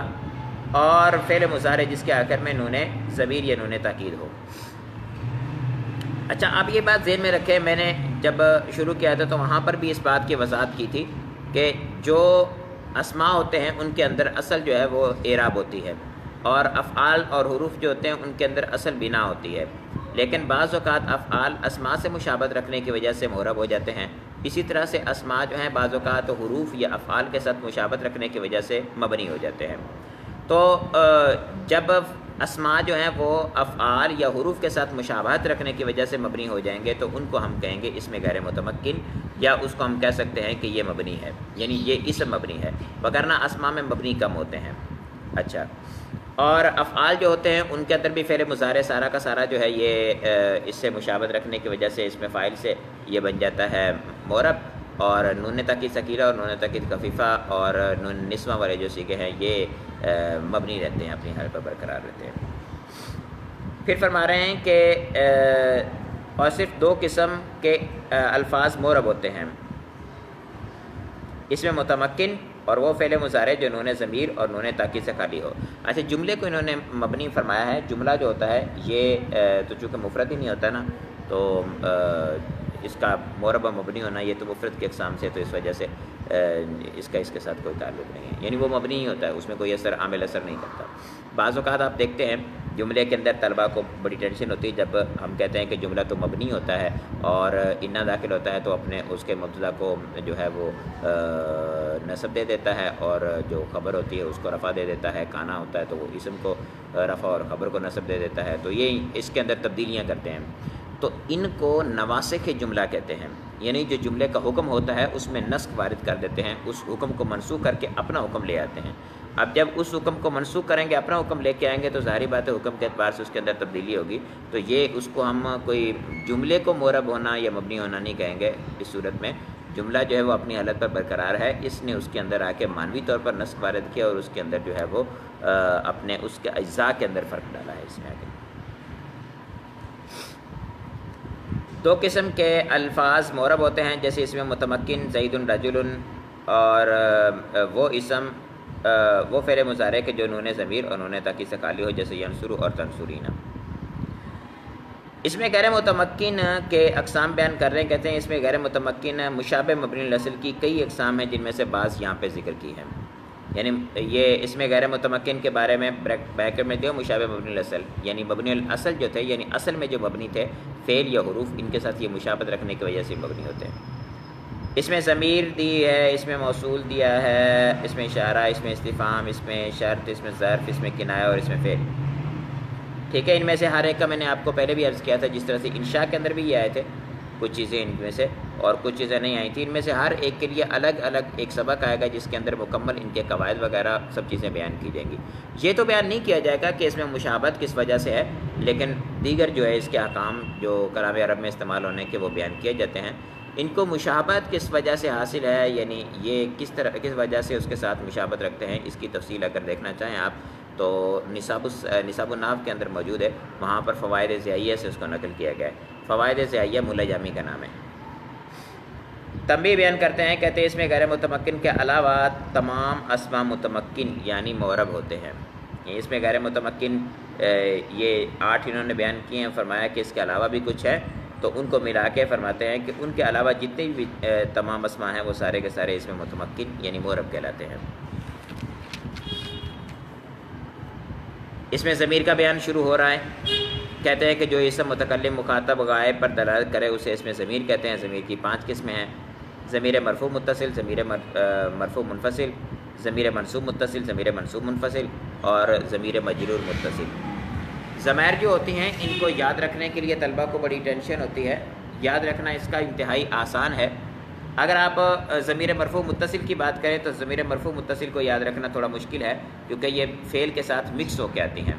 اور فعل مضارع جس کے آخر میں نون ضمیر یا نون تاکید ہو. اچھا آپ یہ بات ذہن میں رکھیں، میں نے جب شروع کیا تھا تو وہاں پر بھی اس بات کی وضاحت کی تھی کہ جو اسماء ہوتے ہیں ان کے اندر اصل جو ہے وہ اعراب ہوتی ہے، اور افعال اور حروف جو ہوتے ہیں ان کے اندر اصل بنا ہوتی ہے. لیکن بعض اوقات افعال اسماء سے مشابہت رکھنے کی وجہ سے معرب ہو جاتے ہیں. اسی طرح سے اسماء جو ہیں بعض اوقات حروف یا افعال کے ساتھ مشابہت رکھنے کی وجہ سے مبنی ہو جاتے ہیں. تو جب اسماء جو ہیں وہ افعال یا حروف کے ساتھ مشابہت رکھنے کی وجہ سے مبنی ہو جائیں گے تو ان کو ہم کہیں گے اس میں غیر متمکن، یا اس کو ہم کہہ سکتے ہیں کہ یہ مبنی ہے، یعنی یہ اسم مبنی ہے، وگرنہ اسماء میں مبنی کم ہوتے ہیں. اچھا، اور افعال جو ہوتے ہیں ان کے اندر بھی فعل مضارع سارا کا سارا جو ہے یہ اس سے مشابہت رکھنے کی وجہ سے اس میں فاعل سے یہ بن جاتا ہے معرب، اور نون تاکید ثقیلہ اور نون تاکید خفیفہ اور نون نسوہ والے جو سیغے ہیں یہ مبنی رہتے ہیں، اپنی حالت پر برقرار رہتے ہیں. پھر فرما رہے ہیں کہ اور صرف 2 قسم کے الفاظ معرب ہوتے ہیں، اس میں متمکن اور وہ فعل مضارع جو نون ضمیر اور نون تاکید سے خالی ہو. اچھا، جملے کو انہوں نے مبنی فرمایا ہے. جملہ جو ہوتا ہے یہ تو چونکہ مفرد ہی نہیں ہوتا نا، تو اس کا معرب و مبنی ہونا یہ تو مفرد کے اقسام سے، تو اس وجہ سے اس کے ساتھ کوئی تعلق نہیں ہے، یعنی وہ مبنی ہی ہوتا ہے، اس میں کوئی عامل اثر نہیں کرتا. بعض اوقات آپ دیکھتے ہیں جملے کے اندر طلبہ کو بڑی ٹینشن ہوتی ہے جب ہم کہتے ہیں کہ جملہ تو مبنی ہوتا ہے اور انا داخل ہوتا ہے تو اپنے اس کے مبتدا کو جو ہے وہ نصب دے دیتا ہے، اور جو خبر ہوتی ہے اس کو رفع دے دیتا ہے. کانا ہوتا ہے تو وہ اسم کو رفع اور خبر کو نصب دے دیتا ہے. تو یہ اس کے اندر تبدیلیاں کرتے ہیں. تو ان کو نواسخ جملہ کہتے ہیں، یعنی جو جملے کا حکم ہوتا ہے اس میں نسخ وارد کر دیتے ہیں، اس حکم کو منسوخ کر کے اپنا حکم لے آتے ہیں. اب جب اس حکم کو منسوخ کریں گے، اپنا حکم لے کے آئیں گے، تو ظاہری بات ہے حکم کے اعتبار سے اس کے اندر تبدیلی ہوگی. تو یہ اس کو ہم کوئی جملے کو معرب ہونا یا مبنی ہونا نہیں کہیں گے. اس صورت میں جملہ جو ہے وہ اپنی حالت پر برقرار ہے، اس نے اس کے اندر آ کے معنوی طور پر نسخ وارد کیا اور اس کے اندر جو ہے وہ اپنے اس کے اجزاء کے اندر فرق ڈالا ہے. اس میں آگے 2 قسم کے الفاظ معرب ہوتے ہیں، جیسے اس میں متمکن زید رجل، اور وہ اسم وہ فعل مضارع کے جو نون ضمیر اور نون تاکید سے خالی ہو، جیسے ینصر اور تنصرین. اس میں غیر متمکن کے اقسام بیان کر رہے ہیں، کہتے ہیں اس میں غیر متمکن مشابہ مبنی الاصل کی کئی اقسام ہیں جن میں سے بعض یہاں پہ ذکر کی ہیں. یعنی یہ اس میں غیر متمکن کے بارے میں بیکر میں دیو مشابہ مبنی الاصل، یعنی مبنی الاصل جو تھے، یعنی اصل میں جو مبنی تھے فعل یا حروف، ان کے ساتھ یہ مشابہت رکھنے کی وجہ سے مبنی ہوتے ہیں. اس میں ضمیر دی ہے، اس میں موصول دیا ہے، اس میں اشارہ، اس میں استفہام، اس میں شرط، اس میں ظرف، اس میں کنایہ اور اس میں فعل. ٹھیک ہے، ان میں سے ہر ایک کا میں نے آپ کو پہلے بھی عرض کیا تھا، جس طرح سے انشاء کے اندر بھی یہ آئے تھے کچھ چیزیں ان میں سے، اور کچھ چیزیں نہیں آئی تھیں. ان میں سے ہر ایک کے لیے الگ الگ ایک سبق آئے گا جس کے اندر مکمل ان کے قواعد وغیرہ سب چیزیں بیان کی جائیں گی. یہ تو بیان نہیں کیا جائے گا کہ اس میں مشابہت کس وجہ سے ہے، لیکن دیگر جو ہے اس کے احکام جو کلام عرب میں استعمال ہونے کے وہ بیان کیے جاتے ہیں. ان کو مشابہت کس وجہ سے حاصل ہے، یعنی یہ کس وجہ سے اس کے ساتھ مشابہت رکھتے ہیں، اس کی تفصیل اگر دیکھنا چاہیں آپ تو نصاب النحو کے اندر موجود ہے، وہاں پر فوائد ضیائیہ سے اس کو نقل کیا گیا ہے. فوائد ضیائیہ مولا جامی کا نام ہے. تنبیہ بیان کرتے ہیں، کہتے ہیں اس میں غیر متمکن کے علاوہ تمام اسماء متمکن یعنی معرب ہوتے ہیں. اس میں غیر متمکن یہ 8 انہوں نے بیان کیے ہیں، فرمایا کہ اس کے علاوہ بھی کچھ ہے، تو ان کو ملا کے فرماتے ہیں کہ ان کے علاوہ جتنے بھی تمام اسماء ہیں وہ سارے کے سارے اس میں متمکن یعنی معرب کہلاتے ہیں. اس میں ضمیر کا بیان شروع ہو رہا ہے. کہتے ہیں کہ جو اسم متکلم مخاطب غائب پر دلالت کرے اسے اس میں ضمیر کہتے ہیں. ضمیر کی 5 قسمیں ہیں: ضمیر مرفوع متصل، ضمیر مرفوع منفصل، ضمیر منصوب متصل، ضمیر منصوب منفصل اور ضمیر مجرور متصل. ضمائر جو ہوتی ہیں ان کو یاد رکھنے کے لیے طلبہ کو بڑی ٹینشن ہوتی ہے. یاد رکھنا اس کا انتہائی آسان ہے. اگر آپ ضمیر مرفوع متصل کی بات کریں تو ضمیر مرفوع متصل کو یاد رکھنا تھوڑا مشکل ہے، کیونکہ یہ فعل کے ساتھ مکس ہو کے آتی ہیں.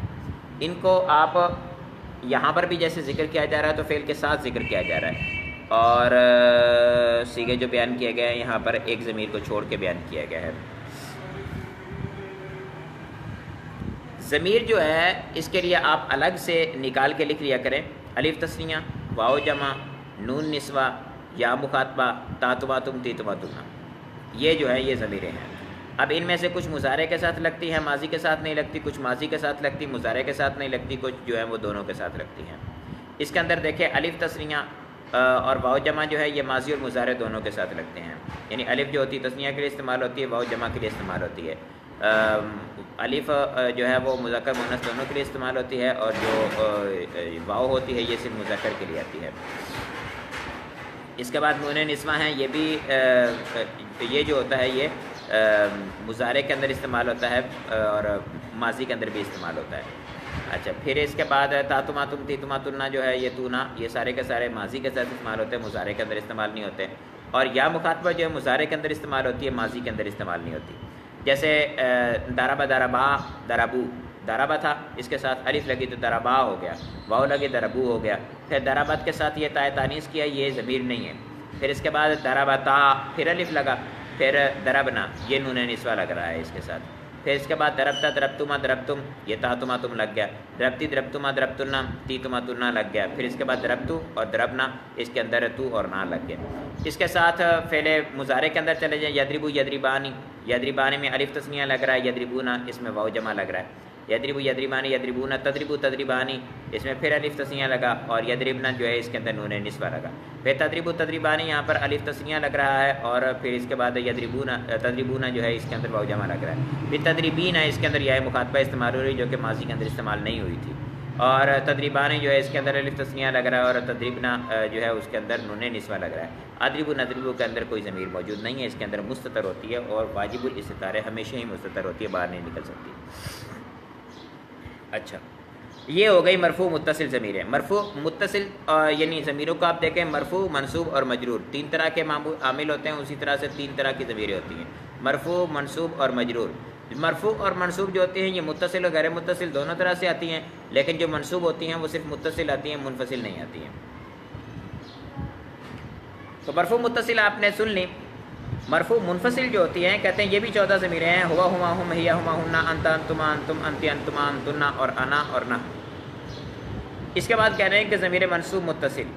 ان کو آپ یہاں پر بھی جیسے ذکر کیا جا رہا ہے تو فعل کے ساتھ ذکر کیا جا رہا ہے، اور صیغے جو بیان کیے گئے ہیں یہاں پر ایک ضمیر کو چھوڑ کے بیان کیا گیا ہے. ضمیر جو ہے اس کے لیے آپ الگ سے نکال کے لکھ لیا کریں: الف تثنیہ، واو جمع، نون نسوہ، یا مخاطبہ، تا تما تم، تی تما تم. یہ جو ہے یہ ضمیریں ہیں. اب ان میں سے کچھ مضارع کے ساتھ لگتی ہیں، ماضی کے ساتھ نہیں لگتی، کچھ ماضی کے ساتھ لگتی، مضارع کے ساتھ نہیں لگتی، کچھ جو ہے وہ دونوں کے ساتھ لگتی ہیں. اس کے اندر دیکھیں الف تثنیہ اور واو جمع جو ہے یہ ماضی اور مضارع دونوں کے ساتھ لگتے ہیں. یعنی الف جو ہوتی ہے تثنیہ کے لیے استعمال ہوتی ہے، واو جمع کے لیے استعمال ہوتی ہے. الف جو ہے وہ مذکر مؤنث دونوں کے لیے استعمال ہوتی ہے، اور جو واو ہوتی ہے یہ صرف مذکر کے لیے آتی ہے. اس کے بعد نون نسوہ ہیں، یہ بھی یہ جو ہوتا ہے یہ مضارع کے اندر استعمال ہوتا ہے اور ماضی کے اندر بھی استعمال ہوتا ہے. اچھا، پھر اس کے بعد تا تما تم، تی تما تنا جو ہے یہ تونا، یہ سارے کے سارے ماضی کے ساتھ استعمال ہوتے ہیں، مضارع کے اندر استعمال نہیں ہوتے. اور یا مخاطبہ جو ہے مضارع کے اندر استعمال ہوتی ہے، ماضی کے اندر استعمال نہیں ہوتی. جیسے دربا دربا دربو، دربا تھا اس کے ساتھ الف لگی تو دربا ہو گیا، واو لگی دربو ہو گیا. پھر دربت کے ساتھ یہ تائے تانیث کیا، یہ ضمیر نہیں ہے. پھر اس کے بعد دربتا، پھر الف لگا، پھر دربنا، یہ نون نسوہ لگ رہا ہے اس کے ساتھ. پھر اس کے بعد دربتا دربتما دربتم، یہ تا تما تم لگ گیا. دربتی دربتما دربتنا، تی تما تنا لگ گیا. پھر اس کے بعد دربتو اور دربنا، اس کے اندر تو اور نا لگ گیا. اس کے ساتھ فعل مضارع کے اندر چلے جائیں، یدربو یدربانی، یدربانی میں الف تثنیہ لگ رہا ہے، یدربونا اس میں واو جمع لگ رہا ہے. یدربو یدربانی یدربونا، تدربو تدربانی اس میں پھر الف تثنیہ لگا، اور یدربنا جو ہے اس کے اندر نون نسوہ لگا. پھر تدربو تدربانی یہاں پر الف تثنیہ لگ رہا ہے، اور پھر اس کے بعد یدربونا تدربونا جو ہے اس کے اندر واو جمع لگ رہا ہے. پھر تدریبینا اس کے اندر یہ مخاطبہ استعمال ہو رہی جو کہ ماضی کے اندر استعمال نہیں ہوئی تھی. اور تدریبانی جو ہے اس کے اندر الف تثنیہ لگ رہا ہے، اور تدریبنا جو ہے اس کے اندر نون نسوہ لگ رہا ہے. ادربو ندربو کے اندر کوئی ضمیر موجود نہیں ہے، اس کے اندر مستتر ہوتی ہے، اور واجب الاستتار ہے، ہمیشہ ہی مستتر ہوتی ہے، باہر نہیں نکل سکتی. اچھا، یہ ہو گئی مرفوع متصل ضمیریں. مرفوع متصل یعنی ضمیروں کو آپ دیکھیں، مرفوع منصوب اور مجرور 3 طرح کے عامل ہوتے ہیں، اسی طرح سے 3 طرح کی ضمیریں ہوتی ہیں: مرفوع، منصوب اور مجرور. مرفوع اور منصوب جو ہوتی ہیں یہ متصل اور غیر متصل دونوں طرح سے آتی ہیں، لیکن جو منصوب ہوتی ہیں وہ صرف متصل آتی ہیں، منفصل نہیں آتی ہیں. تو مرفوع متصل آپ نے سن لی. مرفوع منفصل جو ہوتی ہیں کہتے ہیں یہ بھی 14 ضمیریں ہیں: ہوا ہما ہم، ہیا ہما ہننا، انت انتما انتم، انتی انتما انتنا اور انا اور نہ. اس کے بعد کہہ رہے ہیں کہ ضمیر منصوب متصل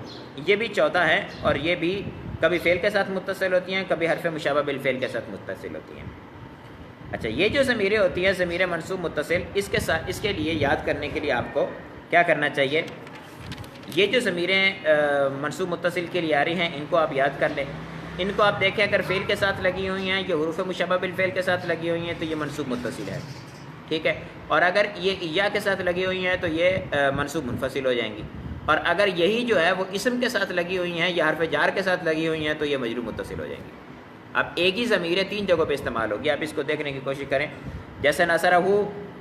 یہ بھی 14 ہے، اور یہ بھی کبھی فعل کے ساتھ متصل ہوتی ہیں، کبھی حرف مشابہ بالفعل کے ساتھ متصل ہوتی ہیں. اچھا، یہ جو ضمیریں ہوتی ہیں ضمیر منصوب متصل، اس کے لیے یاد کرنے کے لیے آپ کو کیا کرنا چاہیے؟ یہ جو ضمیریں منصوب متصل کے لیے آ رہی ہیں ان کو آپ یاد کر لیں. ان کو آپ دیکھیں اگر فعل کے ساتھ لگی ہوئی ہیں، یہ حروف مشبہ بالفعل کے ساتھ لگی ہوئی ہیں تو یہ منصوب متصل ہے. ٹھیک ہے. اور اگر یہ یا کے ساتھ لگی ہوئی ہیں تو یہ منصوب منفصل ہو جائیں گی. اور اگر یہی جو ہے وہ اسم کے ساتھ لگی ہوئی ہیں یا حرف جار کے ساتھ لگی ہوئی ہیں تو یہ مجرور متصل ہو جائیں گی. اب ایک ہی ضمیر 3 جگہوں پہ استعمال ہوگی. آپ اس کو دیکھنے کی کوشش کریں. جیسے نصرہ،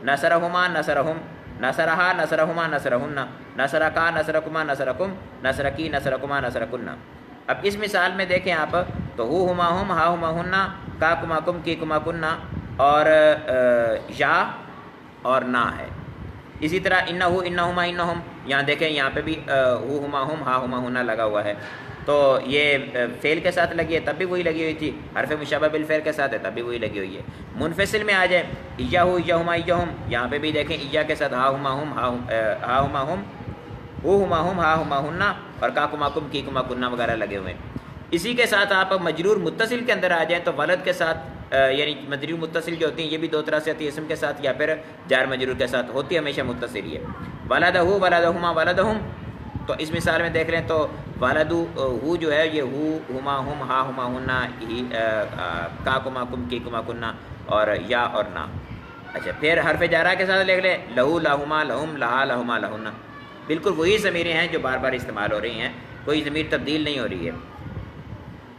نصرہما، نصرہم، نصرہا، نصرہما، نصرہن، نصرکا، نصرکما، نصرکم، نصرکی، نصرکما، نصرکن. اب اس مثال میں دیکھیں آپ تو ہما ہم، ہا ہما ہننا، کا کما کم، کی کما کننا، اور یا اور نا ہے. اسی طرح انہو، انہما، انہم، یہاں دیکھیں یہاں پہ بھی ہما ہم، ہا ہما ہننا لگا ہوا ہے. تو یہ فعل کے ساتھ لگی ہے تب بھی وہی لگی ہوئی تھی، حرف مشبہ بالفعل کے ساتھ ہے تب بھی وہی لگی ہوئی ہے. منفصل میں آ جائے ایہو، ایہما، ایہم، یہاں پہ بھی دیکھیں ایہ کے ساتھ ہا ہما ہم، ہا ہما ہم، ہما ہم، ہا ہما ہننا، اور کا کما کم، کی کما کننا وغیرہ لگے ہوئے ہیں. اسی کے ساتھ آپ مجرور متصل کے اندر آ جائیں تو ولد کے ساتھ یعنی مجرور متصل جو ہوتی ہیں یہ بھی 2 طرح سے ہوتی ہے، اسم کے ساتھ یا پھر جار مجرور کے ساتھ ہوتی ہے، ہمیشہ متصل ہی ہے. ولدہ، ولدہما، ولدہم. تو اس مثال میں دیکھ لیں تو والدو ہو جو ہے یہ ہو، ہما ہم، ہا ہما ہننا، کا کما کم، کی کما کننا، اور یا اور نا. اچھا پھر حرف جارہ کے ساتھ لکھ لیں لہو، لہما، لہم، لہا، لہما، لہن. بالکل وہی ضمیریں ہیں جو بار بار استعمال ہو رہی ہیں، کوئی ضمیر تبدیل نہیں ہو رہی ہے.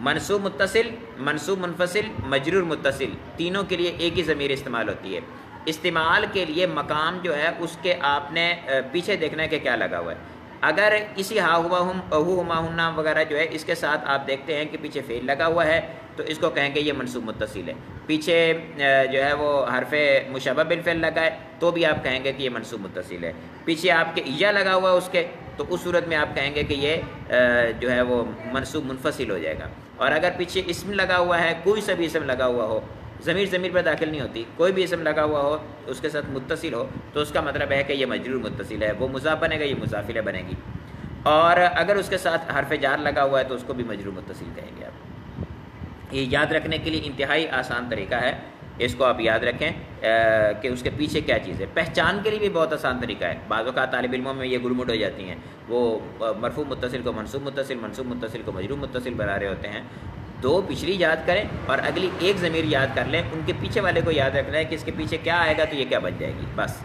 منصوب متصل، منصوب منفصل، مجرور متصل، تینوں کے لیے ایک ہی ضمیر استعمال ہوتی ہے. استعمال کے لیے مقام جو ہے اس کے آپ نے پیچھے دیکھنا ہے کہ کیا لگا ہوا ہے. اگر اسی ہا ہوا ہم، ہو ہما ہننا وغیرہ جو ہے اس کے ساتھ آپ دیکھتے ہیں کہ پیچھے فعل لگا ہوا ہے تو اس کو کہیں گے یہ منصوب متصل ہے. پیچھے جو ہے وہ حرف مشبہ بالفعل لگا ہے تو بھی آپ کہیں گے کہ یہ منصوب متصل ہے. پیچھے آپ کے یا لگا ہوا ہے اس کے تو اس صورت میں آپ کہیں گے کہ یہ جو ہے وہ منصوب منفصل ہو جائے گا. اور اگر پیچھے اسم لگا ہوا ہے، کوئی سا بھی اسم لگا ہوا ہو، ضمیر ضمیر پر داخل نہیں ہوتی، کوئی بھی اسم لگا ہوا ہو اس کے ساتھ متصل ہو تو اس کا مطلب ہے کہ یہ مجرور متصل ہے. وہ مضاف بنے گا، یہ مضاف الیہ بنے گی. اور اگر اس کے ساتھ حرف جار لگا ہوا ہے تو اس کو بھی مجرور متصل کہیں گے آپ. یہ یاد رکھنے کے لیے انتہائی آسان طریقہ ہے، اس کو آپ یاد رکھیں کہ اس کے پیچھے کیا چیز ہے. پہچان کے لیے بھی بہت آسان طریقہ ہے. بعض اوقات طالب علموں میں یہ گڑمڑ ہو جاتی ہیں، وہ مرفوع متصل کو منصوب متصل، منصوب متصل کو مجرور متصل بنا رہے ہوتے ہیں. 2 پچھلی یاد کریں اور اگلی ایک ضمیر یاد کر لیں، ان کے پیچھے والے کو یاد رکھنا ہے کہ اس کے پیچھے کیا آئے گا تو یہ کیا بن جائے گی، بس.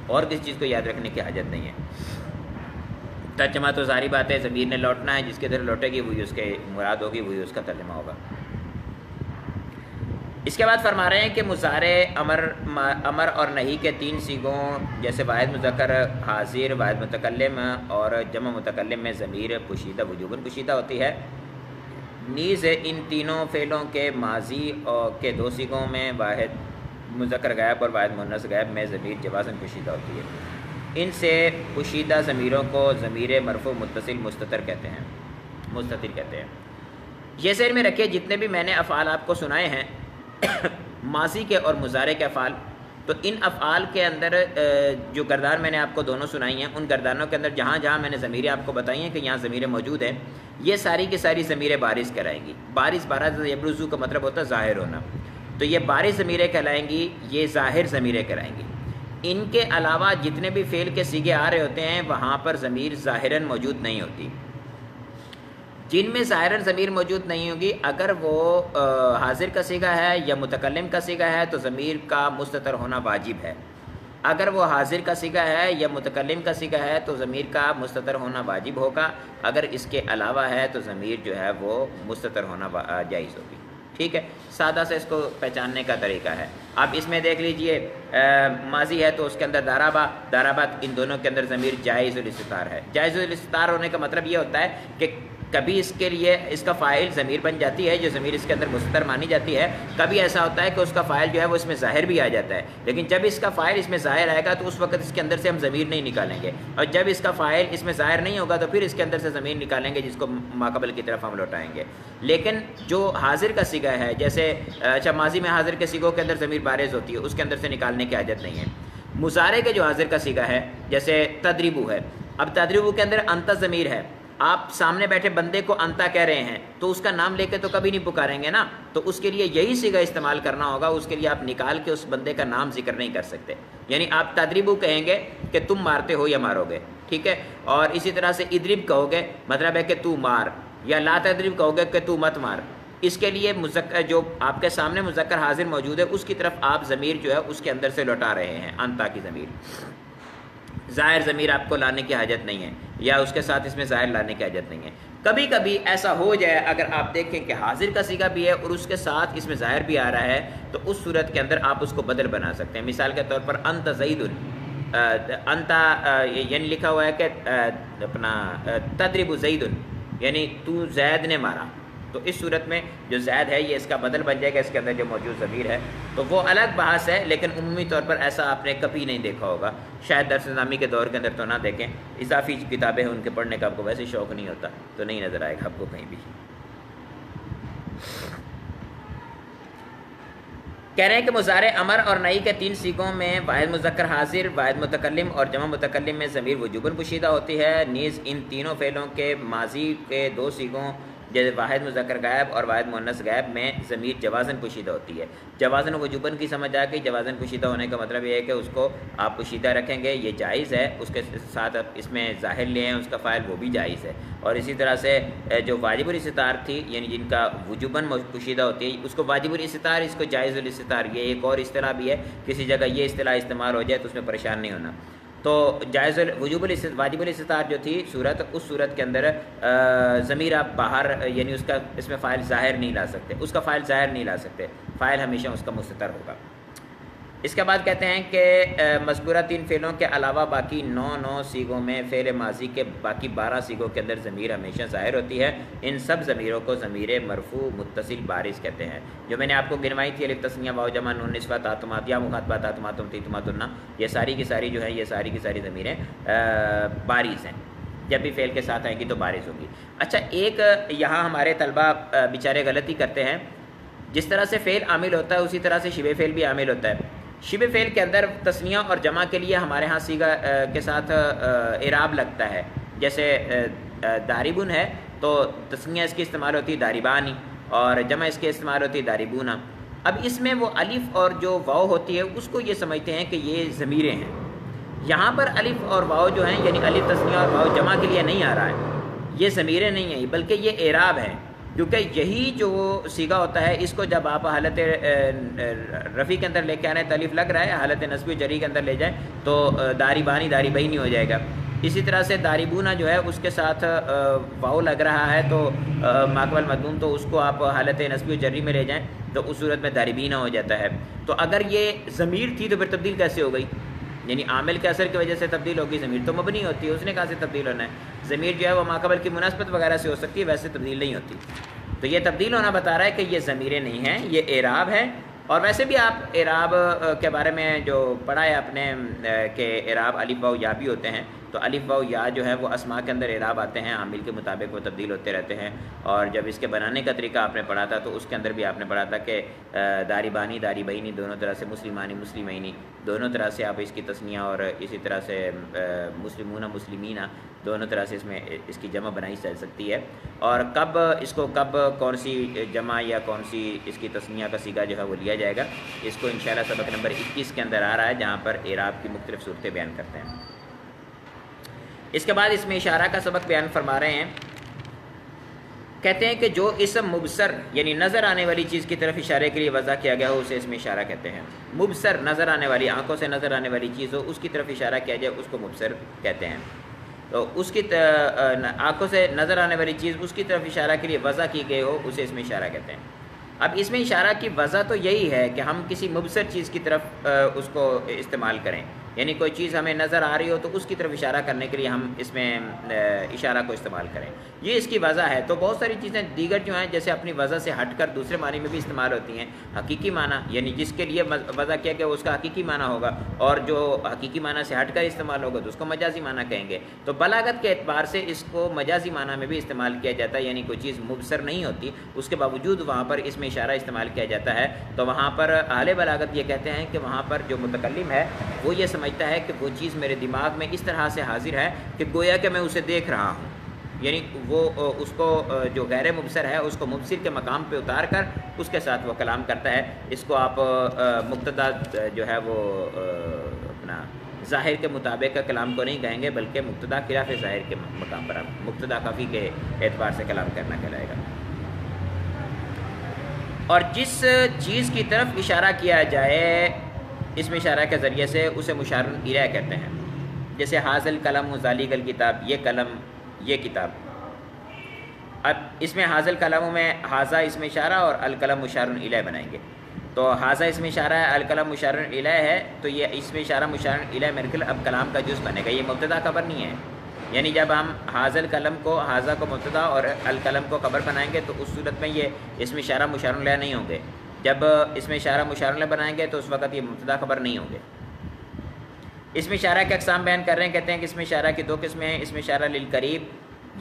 اور کسی چیز کو یاد رکھنے کی حاجت نہیں ہے. ترجمہ تو ساری بات ہے، ضمیر نے لوٹنا ہے، جس کے ادھر لوٹے گی وہی اس کے مراد ہوگی، وہی اس کا ترجمہ ہوگا. اس کے بعد فرما رہے ہیں کہ مضارع امر اور نہی کے 3 صیغوں جیسے واحد مذکر حاضر، واحد متکلم اور جمع متکلم میں ضمیر پوشیدہ وجوباً پوشیدہ ہوتی ہے. نیز ان تینوں فعلوں کے ماضی اور کے 2 صیغوں میں واحد مذکر غائب اور واحد مؤنث غائب میں ضمیر جوازاً پوشیدہ ہوتی ہے. ان سے پوشیدہ ضمیروں کو ضمیر مرفوع متصل مستتر کہتے ہیں، مستتر کہتے ہیں. یہ ذہن میں رکھیے جتنے بھی میں نے افعال آپ کو سنائے ہیں ماضی کے اور مضارع کے افعال، تو ان افعال کے اندر جو گردان میں نے آپ کو دونوں سنائی ہیں ان گردانوں کے اندر جہاں جہاں میں نے ضمیریں آپ کو بتائی ہیں کہ یہاں ضمیریں موجود ہیں، یہ ساری کی ساری ضمیریں بارز کرائیں گی. بارز یبرزو کا مطلب ہوتا ہے ظاہر ہونا، تو یہ بارز ضمیریں کہلائیں گی، یہ ظاہر ضمیریں کرائیں گی. ان کے علاوہ جتنے بھی فعل کے صیغے آ رہے ہوتے ہیں وہاں پر ضمیر ظاہراً موجود نہیں ہوتی. جن میں ظاہراً ضمیر موجود نہیں ہوگی، اگر وہ حاضر کا صیغہ ہے یا متکلم کا صیغہ ہے تو ضمیر کا مستتر ہونا واجب ہے. اگر وہ حاضر کا صیغہ ہے یا متکلم کا صیغہ ہے تو ضمیر کا مستتر ہونا واجب ہوگا. اگر اس کے علاوہ ہے تو ضمیر جو ہے وہ مستتر ہونا جائز ہوگی. ٹھیک ہے، سادہ سے اس کو پہچاننے کا طریقہ ہے. آپ اس میں دیکھ لیجئے ماضی ہے تو اس کے اندر دارابات ان دونوں کے اندر ضمیر جائز الاستتار ہے. جائز الاستتار ہونے کا مطلب یہ ہوتا ہے کہ کبھی اس کے لیے اس کا فاعل ضمیر بن جاتی ہے جو ضمیر اس کے اندر مستتر مانی جاتی ہے. کبھی ایسا ہوتا ہے کہ اس کا فاعل جو ہے وہ اس میں ظاہر بھی آ جاتا ہے، لیکن جب اس کا فاعل اس میں ظاہر آئے گا تو اس وقت اس کے اندر سے ہم ضمیر نہیں نکالیں گے، اور جب اس کا فاعل اس میں ظاہر نہیں ہوگا تو پھر اس کے اندر سے ضمیر نکالیں گے جس کو ماقبل کی طرف ہم لوٹائیں گے. لیکن جو حاضر کا صیغہ ہے، جیسے اچھا ماضی میں حاضر کے صیغوں کے اندر ضمیر بارز ہوتی ہے، اس کے اندر سے نکالنے کی حاجت نہیں ہے. مضارع کے جو حاضر کا صیغہ ہے جیسے تدریبو ہے، اب تدریبو کے اندر انت ضمیر ہے، آپ سامنے بیٹھے بندے کو انتا کہہ رہے ہیں تو اس کا نام لے کے تو کبھی نہیں پکاریں گے نا، تو اس کے لیے یہی صیغہ استعمال کرنا ہوگا، اس کے لیے آپ نکال کے اس بندے کا نام ذکر نہیں کر سکتے، یعنی آپ تدریبو کہیں گے کہ تم مارتے ہو یا مارو گے، ٹھیک ہے، اور اسی طرح سے ادرب کہو گے مطلب ہے کہ تو مار، یا لا تدرب کہو گے کہ تو مت مار۔ اس کے لیے مذکر جو آپ کے سامنے مذکر حاضر موجود ہے اس کی طرف آپ ضمیر جو ہے اس کے اندر سے لوٹا رہے ہیں، انتا کی ضمیر، ظاہر ضمیر آپ کو لانے کی حاجت نہیں ہے، یا اس کے ساتھ اس میں ظاہر لانے کی حاجت نہیں ہے۔ کبھی کبھی ایسا ہو جائے اگر آپ دیکھیں کہ حاضر کا صیغہ بھی ہے اور اس کے ساتھ اس میں ظاہر بھی آ رہا ہے تو اس صورت کے اندر آپ اس کو بدل بنا سکتے ہیں۔ مثال کے طور پر انت زید، انت یعنی لکھا ہوا ہے کہ اپنا تضرب زید، یعنی تو زید نے مارا، تو اس صورت میں جو زید ہے یہ اس کا بدل بن جائے گا، اس کے اندر جو موجود ضمیر ہے، تو وہ الگ بحث ہے، لیکن عمومی طور پر ایسا آپ نے کبھی نہیں دیکھا ہوگا، شاید درس نظامی کے دور کے اندر تو نہ دیکھیں، اضافی کتابیں ہیں ان کے پڑھنے کا آپ کو ویسے شوق نہیں ہوتا تو نہیں نظر آئے گا آپ کو کہیں بھی۔ کہہ رہے ہیں کہ مضارع امر اور نئی کے 3 صیغوں میں واحد مذکر حاضر، واحد متکلم اور جمع متکلم میں ضمیر وجوباً پوشیدہ ہوتی ہے، نیز ان تینوں فعلوں کے ماضی کے 2 صیغوں جیسے واحد مذکر غائب اور واحد مؤنث غائب میں ضمیر جوازاً پوشیدہ ہوتی ہے۔ جوازاً وجوباً کی سمجھ آ گئی، جوازاً پوشیدہ ہونے کا مطلب یہ ہے کہ اس کو آپ پوشیدہ رکھیں گے، یہ جائز ہے، اس کے ساتھ آپ اس میں ظاہر لے ہیں اس کا فاعل وہ بھی جائز ہے، اور اسی طرح سے جو واجب الاستتار تھی یعنی جن کا وجوباً پوشیدہ ہوتی ہے اس کو واجب الاستتار، اس کو جائز الاستتار، یہ ایک اور اصطلاح بھی ہے، کسی جگہ یہ اصطلاح استعمال ہو جائے تو اس میں پریشان نہیں ہونا۔ تو جائز واجب الاستتار جو تھی صورت، اس صورت کے اندر ضمیر آپ باہر یعنی اس کا اس میں فاعل ظاہر نہیں لا سکتے، اس کا فاعل ظاہر نہیں لا سکتے، فاعل ہمیشہ اس کا مستتر ہوگا۔ اس کے بعد کہتے ہیں کہ مذکورہ 3 فعلوں کے علاوہ باقی 9 صیغوں میں فعل ماضی کے باقی 12 صیغوں کے اندر ضمیر ہمیشہ ظاہر ہوتی ہے، ان سب ضمیروں کو ضمیر مرفوع متصل بارز کہتے ہیں، جو میں نے آپ کو گنوائی تھی، الف تثنیہ واو جمع نون نسوہ تا تمات یا مخاطبہ تا تماتم تی تماتنا، یہ ساری کی ساری جو ہے یہ ساری کی ساری ضمیریں بارز ہیں، جب بھی فعل کے ساتھ آئیں گی تو بارز ہوگی۔ اچھا، ایک یہاں ہمارے طلبہ بیچارے غلطی کرتے ہیں، جس طرح سے فعل عامل ہوتا ہے اسی طرح سے شبہ فعل بھی عامل ہوتا ہے۔ شبہ فعل کے اندر تثنیہ اور جمع کے لیے ہمارے ہاں صیغہ کے ساتھ اعراب لگتا ہے، جیسے داربن ہے تو تثنیہ اس کی استعمال ہوتی ہے داربانی اور جمع اس کے استعمال ہوتی ہے داربونا۔ اب اس میں وہ الف اور جو واو ہوتی ہے اس کو یہ سمجھتے ہیں کہ یہ ضمیریں ہیں، یہاں پر الف اور واو جو ہیں یعنی الف تثنیہ اور واو جمع کے لیے نہیں آ رہا ہے، یہ ضمیریں نہیں ہیں بلکہ یہ اعراب ہیں، کیونکہ یہی جو صیغہ ہوتا ہے اس کو جب آپ حالت رفع کے اندر لے کے آنے الف لگ رہا ہے، حالت نصب و جری کے اندر لے جائیں تو داربانی داربینی ہو جائے گا۔ اسی طرح سے داربونا جو ہے اس کے ساتھ واو لگ رہا ہے تو ماقبل مضموم، تو اس کو آپ حالت نصب و جری میں لے جائیں تو اس صورت میں داربینا ہو جاتا ہے۔ تو اگر یہ ضمیر تھی تو پھر تبدیل کیسے ہو گئی؟ یعنی عامل کے اثر کی وجہ سے تبدیل ہوگی، ضمیر تو مبنی ہوتی ہے، اس نے کہاں سے تبدیل ہونا ہے؟ ضمیر جو ہے وہ ماقبل کی مناسبت وغیرہ سے ہو سکتی ہے، ویسے تبدیل نہیں ہوتی، تو یہ تبدیل ہونا بتا رہا ہے کہ یہ ضمیریں نہیں ہیں، یہ اعراب ہے۔ اور ویسے بھی آپ اعراب کے بارے میں جو پڑھا ہے آپ نے کہ اعراب الف واو یا بھی ہوتے ہیں، تو الف واو یا جو ہے وہ اسماء کے اندر اعراب آتے ہیں، عامل کے مطابق وہ تبدیل ہوتے رہتے ہیں، اور جب اس کے بنانے کا طریقہ آپ نے پڑھا تھا تو اس کے اندر بھی آپ نے پڑھا تھا کہ داربانی داربینی دونوں طرح سے، مسلمانی مسلمینی دونوں طرح سے آپ اس کی تثنیہ اور اسی طرح سے مسلمون مسلمینہ دونوں طرح سے اس میں اس کی جمع بنائی جا سکتی ہے، اور کب اس کو کون سی جمع یا کون سی اس کی تثنیہ کا صیغہ جو ہے وہ لیا جائے گا، اس کو انشاءاللہ سبق نمبر 21 کے اندر آ رہا ہے جہاں پر اعراب کی مختلف صورتیں بیان کرتے ہیں۔ اس کے بعد اس میں اشارہ کا سبق بیان فرما رہے ہیں، کہتے ہیں کہ جو اسم مبصر یعنی نظر آنے والی چیز کی طرف اشارے کے لیے وضع کیا گیا ہو اسے اس میں اشارہ کہتے ہیں۔ مبصر نظر آنے والی، آنکھوں سے نظر آنے والی چیز ہو اس کی طرف اشارہ کیا جائے اس کو مبصر کہتے ہیں، تو اس کی آنکھوں سے نظر آنے والی چیز اس کی طرف اشارہ کے لیے وضع کی گئی ہو اسے اس میں اشارہ کہتے ہیں۔ اب اس میں اشارہ کی وضع تو یہی ہے کہ ہم کسی مبصر چیز کی طرف اس کو استعمال کریں، یعنی کوئی چیز ہمیں نظر آ رہی ہو تو اس کی طرف اشارہ کرنے کے لیے ہم اس میں اشارہ کو استعمال کریں، یہ اس کی وضع ہے۔ تو بہت ساری چیزیں دیگر جو ہیں جیسے اپنی وضع سے ہٹ کر دوسرے معنی میں بھی استعمال ہوتی ہیں، حقیقی معنی یعنی جس کے لیے وضع کیا گیا اس کا حقیقی معنی ہوگا، اور جو حقیقی معنی سے ہٹ کر استعمال ہوگا تو اس کو مجازی معنی کہیں گے۔ تو بلاغت کے اعتبار سے اس کو مجازی معنی میں بھی استعمال کیا جاتا ہے، یعنی کوئی چیز مبصر نہیں ہوتی اس کے باوجود وہاں پر اس میں اشارہ استعمال کیا جاتا ہے، تو وہاں پر اہل بلاغت یہ کہتے ہیں کہ وہاں پر جو متکلم ہے وہ یہ سمجھتا ہے کہ وہ چیز میرے دماغ میں اس طرح سے حاضر ہے کہ گویا کہ میں اسے دیکھ رہا ہوں، یعنی وہ اس کو جو غیر مبصر ہے اس کو مبصر کے مقام پہ اتار کر اس کے ساتھ وہ کلام کرتا ہے. اس کو آپ مقتضیٰ جو ہے وہ اپنا ظاہر کے مطابق کا کلام کو نہیں کہیں گے، بلکہ مقتضیٰ خلاف ظاہر کے مقام پر آپ مقتضیٰ کفی کے اعتبار سے کلام کرنا کہلائے گا. اور جس چیز کی طرف اشارہ کیا جائے اس میں اشارہ کے ذریعے سے اسے مشار الیہ کہتے ہیں. جیسے حاضل قلم و ذالک الکتاب، یہ قلم یہ کتاب. اب اس میں حاضل قلم میں حاضہ اس میں اشارہ اور القلم مشار الیہ بنائیں گے. تو حاضہ اس میں اشارہ ہے، القلم مشار الیہ ہے، تو یہ اس میں اشارہ مشار الیہ میرے اب کلام کا جز بنے گا. یہ مبتدا خبر نہیں ہے. یعنی جب ہم حاضل قلم کو حاضہ کو مبتدا اور القلم کو خبر بنائیں گے تو اس صورت میں یہ اس میں اشارہ مشار الیہ نہیں ہوں گے. جب اس میں اشارہ مشار الیہ بنائیں گے تو اس وقت یہ مبتدا خبر نہیں ہوں گے. اس میں اشارہ کے اقسام بیان کر رہے ہیں. کہتے ہیں کہ اس میں اشارہ کی 2 قسمیں ہیں. اس میں اشارہ للقریب،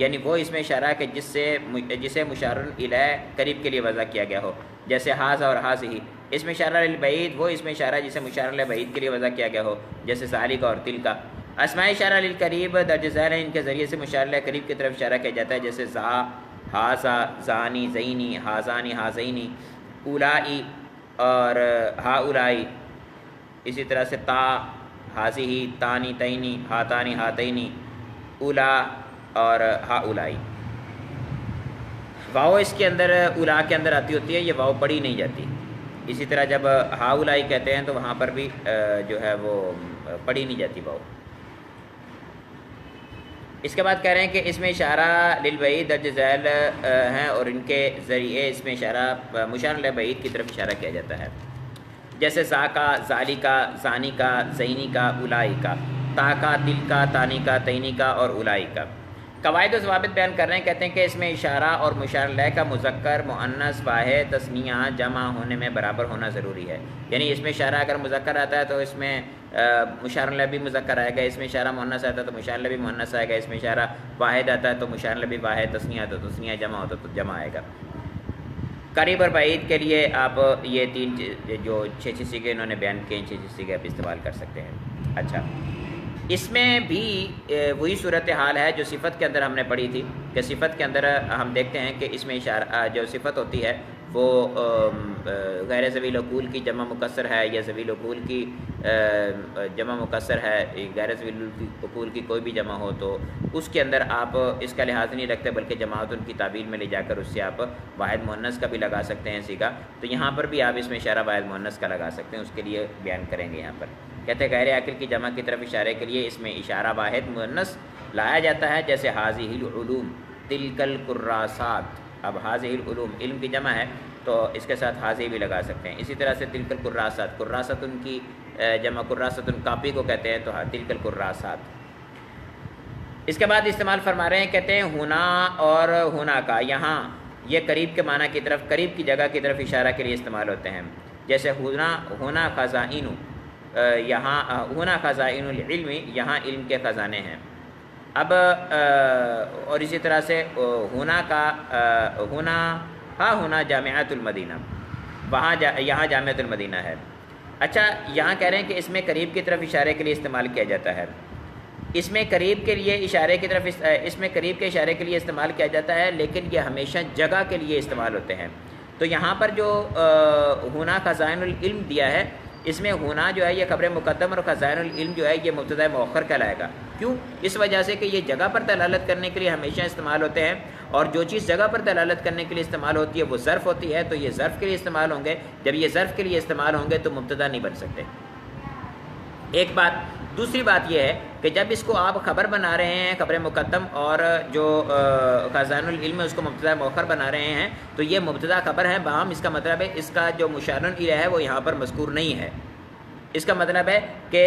یعنی وہ اس میں اشارہ کہ جسے مشار الیہ قریب کے لیے وضع کیا گیا ہو، جیسے حاضہ اور حاضہ. اس میں اشارہ للبعید، وہ اس میں اشارہ جسے مشار الیہ بعید کے لیے وضع کیا گیا ہو، جیسے ذالک اور تلک. اسماء اشارہ للقریب درج ذیل ہیں، ان کے ذریعے سے مشار الیہ قریب کی طرف اشارہ کیا جاتا ہے، جیسے ذا، حاذا، ذانی، زینی، حاذانی، حاذینی، اولائی اور ہاؤلائی. اسی طرح سے تا، حاذہ، تانی، تینی، ہاتانی، ہاتینی، اولا اور ہاؤلائی. واؤ اس کے اندر اولا کے اندر آتی ہوتی ہے، یہ واؤ پڑھی نہیں جاتی. اسی طرح جب ہاؤلائی کہتے ہیں تو وہاں پر بھی جو ہے وہ پڑھی نہیں جاتی واؤ. اس کے بعد کہہ رہے ہیں کہ اس میں اشارہ للبعید درج ذیل ہیں اور ان کے ذریعے اس میں اشارہ مشار الیہ بعید کی طرف اشارہ کیا جاتا ہے، جیسے ذا کا، ذالی کا، ذانی کا، زینی کا، اولائی کا، تا کا، تل کا، تانی کا، تینی کا اور اولائی کا. قواعد و ضوابط بیان کر رہے ہیں. کہتے ہیں کہ اس میں اشارہ اور مشار الیہ کا مذکر، مؤنث، واحد، تثنیہ، جمع ہونے میں برابر ہونا ضروری ہے. یعنی اس میں اشارہ اگر مذکر آتا ہے تو اس میں مشار الیہ بھی مذکر آئے گا. اس میں اشارہ مؤنث آتا ہے تو مشار الیہ بھی مؤنث آئے گا. اس میں اشارہ واحد آتا ہے تو مشار الیہ بھی واحد، تثنیہ آتا ہے تو تثنیہ، جمع ہوتا تو جمع آئے گا. قریب اور بعید کے لیے آپ یہ 3 جو 6 سیغے انہوں نے بیان کیے، 6 سیغے آپ استعمال کر سکتے ہیں. اچھا، اس میں بھی وہی صورتحال ہے جو صفت کے اندر ہم نے پڑھی تھی، کہ صفت کے اندر ہم دیکھتے ہیں کہ اس میں اشارہ جو صفت ہوتی ہے وہ غیر ذویل عقول کی جمع مکسر ہے یا ذویل عقول کی جمع مکسر ہے. غیر ذویل عقول کی کوئی بھی جمع ہو تو اس کے اندر آپ اس کا لحاظ نہیں رکھتے، بلکہ جماعت ان کی تعبیر میں لے جا کر اس سے آپ واحد مؤنث کا بھی لگا سکتے ہیں سیغہ. تو یہاں پر بھی آپ اس میں اشارہ واحد مؤنث کا لگا سکتے ہیں. اس کے لیے بیان کریں گے. یہاں پر کہتے ہیں غیر عاقل کی جمع کی طرف اشارے کے لیے اس میں اشارہ واحد مؤنث لایا جاتا ہے، جیسے حاذہ العلوم، تلک القراسات. اب حاذہ العلوم علم کی جمع ہے تو اس کے ساتھ حاذہ بھی لگا سکتے ہیں. اسی طرح سے تلک القراسات، قراسات ان کی جمع قراسات کاپی کو کہتے ہیں، تو تلک القراسات. اس کے بعد استعمال فرما رہے ہیں. کہتے ہیں ہونا اور ہونا کا یہاں یہ قریب کے معنی کی طرف، قریب کی جگہ کی طرف اشارہ کے لیے استعمال ہوتے ہیں. جیسے ہونا خزائن، یہاں ہونا خزائن العلم، یہاں علم کے خزانے ہیں. اب اور اسی طرح سے ہونا کا ہونا جامعۃ المدینہ، وہاں یہاں جامعۃ المدینہ ہے. اچھا، یہاں کہہ رہے ہیں کہ اس میں قریب کی طرف اشارے کے لیے استعمال کیا جاتا ہے. اس میں قریب کے لیے اشارے کی طرف اس میں قریب کے اشارے کے لیے استعمال کیا جاتا ہے، لیکن یہ ہمیشہ جگہ کے لیے استعمال ہوتے ہیں. تو یہاں پر جو ہونا خزائن العلم دیا ہے، اس میں ہونا جو ہے یہ خبر مقدم اور خزائن العلم جو ہے یہ مبتدا مؤخر کہلائے گا. کیوں؟ اس وجہ سے کہ یہ جگہ پر دلالت کرنے کے لیے ہمیشہ استعمال ہوتے ہیں، اور جو چیز جگہ پر دلالت کرنے کے لیے استعمال ہوتی ہے وہ ظرف ہوتی ہے، تو یہ ظرف کے لیے استعمال ہوں گے. جب یہ ظرف کے لیے استعمال ہوں گے تو مبتدا نہیں بن سکتے. ایک بات. دوسری بات یہ ہے کہ جب اس کو آپ خبر بنا رہے ہیں، خبر مقدم، اور جو خزائن العلم ہے اس کو مبتدا مؤخر بنا رہے ہیں، تو یہ مبتدا خبر ہے باہم. اس کا مطلب ہے اس کا جو مشار الیہ ہے وہ یہاں پر مذکور نہیں ہے. اس کا مطلب ہے کہ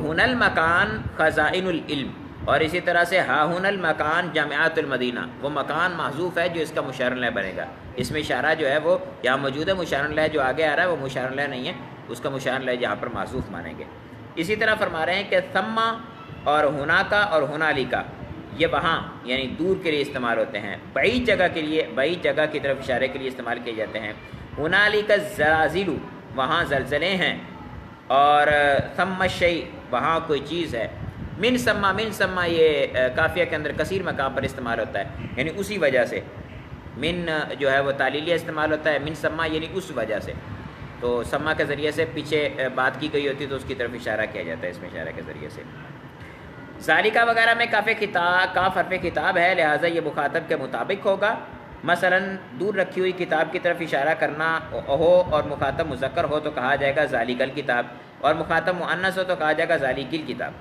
ہن المکان خزائن العلم، اور اسی طرح سے ہن المکان جامعۃ المدینہ، وہ مکان محذوف ہے جو اس کا مشار الیہ بنے گا. اس میں اشارہ جو ہے وہ یہاں موجود ہے، مشار الیہ جو آگے آ رہا ہے وہ مشار الیہ نہیں ہے، اس کا مشار الیہ یہاں پر محذوف مانیں گے. اسی طرح فرما رہے ہیں کہ ثم اور ہناکا اور ہنالکا یہ وہاں یعنی دور کے لیے استعمال ہوتے ہیں. بعید جگہ کے لیے، بعید جگہ کی طرف اشارے کے لیے استعمال کیے جاتے ہیں. ہنالکا الزلازل، وہاں زلزلے ہیں. اور ثم الشیء، وہاں کوئی چیز ہے. من سما یہ کافیہ کے اندر کثیر مقام پر استعمال ہوتا ہے، یعنی اسی وجہ سے من جو ہے وہ تعلیلیہ استعمال ہوتا ہے، من سما یعنی اس وجہ سے، تو سما کے ذریعے سے پیچھے بات کی گئی ہوتی ہے تو اس کی طرف اشارہ کیا جاتا ہے اس میں اشارہ کے ذریعے سے۔ ذالکہ وغیرہ میں کاف حرف کتاب ہے، لہٰذا یہ مخاطب کے مطابق ہوگا۔ مثلا دور رکھی ہوئی کتاب کی طرف اشارہ کرنا ہو اور مخاطب مذکر ہو تو کہا جائے گا ذالک الکتاب، اور مخاطب مؤنث ہو تو کہا جائے گا ذالک الکتاب۔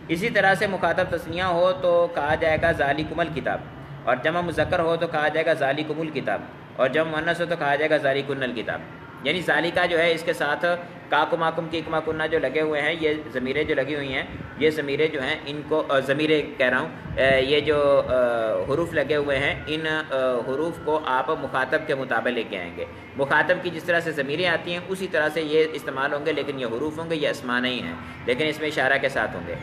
اسی طرح سے مخاطب تثنیہ ہو تو کہا جائے گا ذالکم الکتاب، اور جمع مذکر ہو تو کہا جائے گا ذالکم الکتاب، اور جمع مؤنث ہو تو کہا جائے گا ذالکن الکتاب۔ یعنی ذالکہ جو ہے اس کے ساتھ کاکماکم کیکماکنہ جو لگے ہوئے ہیں، یہ ضمیریں جو لگی ہوئی ہیں، یہ ضمیریں جو ہیں ان کو ضمیریں کہہ رہا ہوں، یہ جو حروف لگے ہوئے ہیں ان حروف کو آپ مخاطب کے مطابق لے کے آئیں گے۔ مخاطب کی جس طرح سے ضمیریں آتی ہیں اسی طرح سے یہ استعمال ہوں گے، لیکن یہ حروف ہوں گے، یہ اسماء نہیں ہیں، لیکن اس میں اشارہ کے ساتھ ہوں گے۔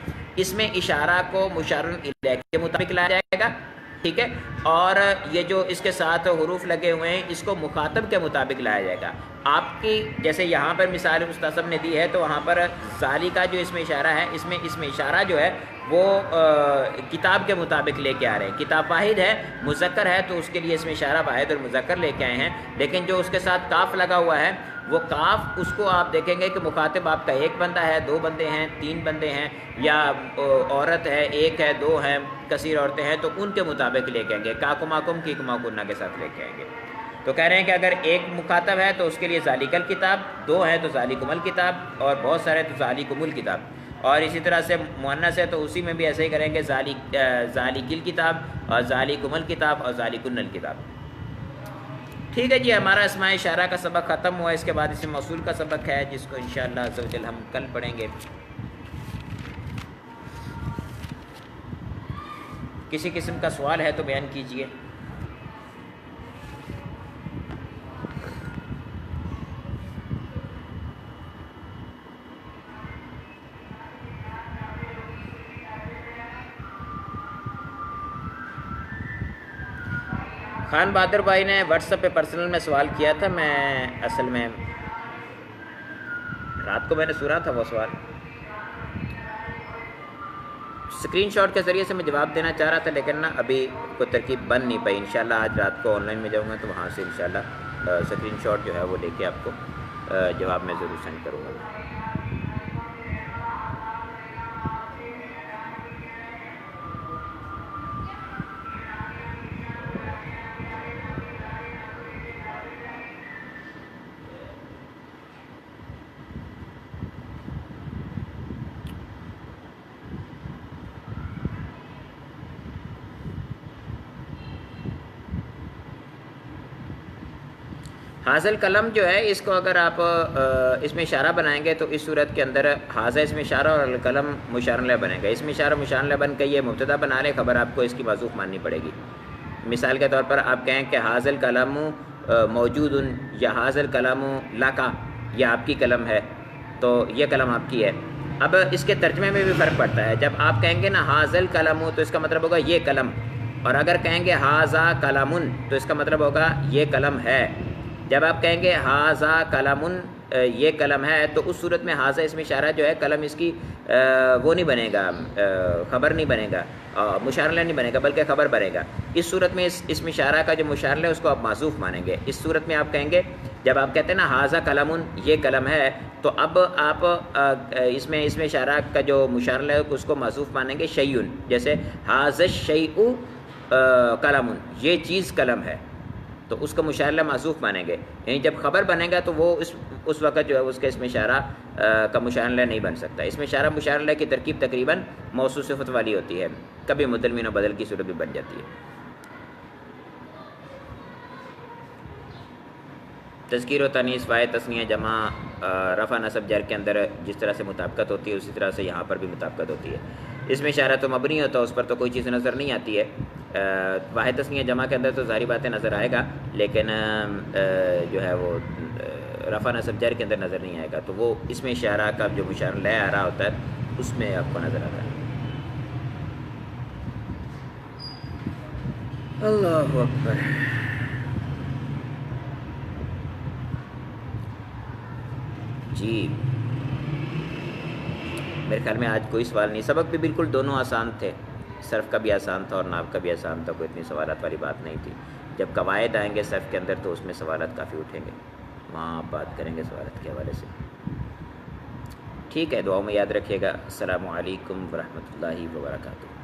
اس میں اشارہ کو مشار الیہ کے مطابق لایا جائے گا، ٹھیک ہے، اور یہ جو اس کے ساتھ حروف لگے ہوئے ہیں اس کو مخاطب کے مطابق لایا جائے گا۔ آپ کی جیسے یہاں پر مثال مستعصم نے دی ہے تو وہاں پر ذالکہ جو اس میں اشارہ ہے، اس میں اشارہ جو ہے وہ کتاب کے مطابق لے کے آ رہے ہیں۔ کتاب واحد ہے، مذکر ہے تو اس کے لیے اس میں اشارہ واحد اور مذکر لے کے آئے ہیں، لیکن جو اس کے ساتھ کاف لگا ہوا ہے وہ کاف اس کو آپ دیکھیں گے کہ مخاطب آپ کا ایک بندہ ہے، دو بندے ہیں، تین بندے ہیں، یا عورت ہے، ایک ہے، دو ہیں، کثیر عورتیں ہیں، تو ان کے مطابق لے کے آئیں گے، کاکماکم کیکماکنہ کے ساتھ لے کے آئیں گے۔ تو کہہ رہے ہیں کہ اگر ایک مخاطب ہے تو اس کے لیے ذالک الکتاب، دو ہیں تو ذالکم الکتاب، اور بہت سارے تو ذالکم الکتاب، اور اسی طرح سے مؤنث ہے تو اسی میں بھی ایسے ہی کریں گے، ذالک الکتاب اور ذالکم الکتاب اور ذالکن الکتاب۔ ٹھیک ہے جی، ہمارا اسماء اشارہ کا سبق ختم ہوا، اس کے بعد اسم موصول کا سبق ہے جس کو انشاءاللہ عز و جل ہم کل پڑھیں گے۔ کسی قسم کا سوال ہے تو بیان کیجئے۔ خان بہادر بھائی نے واٹس ایپ پہ پرسنل میں سوال کیا تھا، میں اصل میں رات کو میں نے سنا تھا وہ سوال، اسکرین شاٹ کے ذریعے سے میں جواب دینا چاہ رہا تھا، لیکن نا ابھی کوئی ترکیب بن نہیں پائی۔ انشاءاللہ آج رات کو آن لائن میں جاؤں گا تو وہاں سے انشاءاللہ اسکرین شاٹ جو ہے وہ لے کے آپ کو جواب میں ضرور سینڈ کروں گا۔ حاصل قلم جو ہے اس کو اگر آپ اس میں اشارہ بنائیں گے تو اس صورت کے اندر حاضر اس میں اشارہ اور القلم مشار الیہ بنے گا۔ اس میں اشارہ مشار الیہ بن کے یہ مبتدا بنا لے، خبر آپ کو اس کی معذوف ماننی پڑے گی۔ مثال کے طور پر آپ کہیں کہ حاضر قلم موجود یا حاضر قلم لاکا، یہ آپ کی قلم ہے تو یہ قلم آپ کی ہے۔ اب اس کے ترجمے میں بھی فرق پڑتا ہے، جب آپ کہیں گے نا حاضر قلم تو اس کا مطلب ہوگا یہ قلم، اور اگر کہیں گے حاضا قلم تو اس کا مطلب ہوگا یہ قلم ہے۔ جب آپ کہیں گے حاضا قلم یہ قلم ہے تو اس صورت میں حاضا اس میں اشارہ جو ہے قلم اس کی وہ نہیں بنے گا، خبر نہیں بنے گا، مشار الیہ نہیں بنے گا بلکہ خبر بنے گا۔ اس صورت میں اس میں اشارہ کا جو مشار الیہ اس کو آپ معذوف مانیں گے۔ اس صورت میں آپ کہیں گے جب آپ کہتے ہیں نا حاضا قلم یہ قلم ہے تو اب آپ اس میں اشارہ کا جو مشار الیہ اس کو معذوف مانیں گے شیء، جیسے حاضا الشیء قلم، یہ چیز قلم ہے تو اس کا مشار الیہ معذوف مانیں گے۔ یعنی جب خبر بنے گا تو وہ اس وقت جو ہے اس کے اس میں اشارہ کا مشار الیہ نہیں بن سکتا۔ اس میں اشارہ مشار الیہ کی ترکیب تقریباً موصوف صفت والی ہوتی ہے، کبھی متلمین و بدل کی صورت بھی بن جاتی ہے۔ تذکیر و تانیث فاعل تثنیہ جمع رفع نصب جر کے اندر جس طرح سے مطابقت ہوتی ہے اسی طرح سے یہاں پر بھی مطابقت ہوتی ہے۔ اس میں اشارہ تو مبنی ہوتا ہے، اس پر تو کوئی چیز نظر نہیں آتی ہے۔ واحد تثنیہ جمع کے اندر تو ظاہری باتیں نظر آئے گا، لیکن جو ہے وہ رفع نصب جر کے اندر نظر نہیں آئے گا، تو وہ اس میں اشارہ کا جو مشار الیہ آ رہا ہوتا ہے اس میں آپ کو نظر آتا ہے۔ اللہ اکبر۔ جی میرے خیال میں آج کوئی سوال نہیں. سبق بھی بالکل دونوں آسان تھے, صرف کا بھی آسان تھا اور ناو کا بھی آسان تھا, کوئی اتنی سوالات والی بات نہیں تھی. جب قواعد آئیں گے صرف کے اندر تو اس میں سوالات کافی اٹھیں گے, وہاں آپ بات کریں گے سوالات کے حوالے سے. ٹھیک ہے, دعاؤں میں یاد رکھیے گا. السلام علیکم ورحمۃ اللہ وبرکاتہ.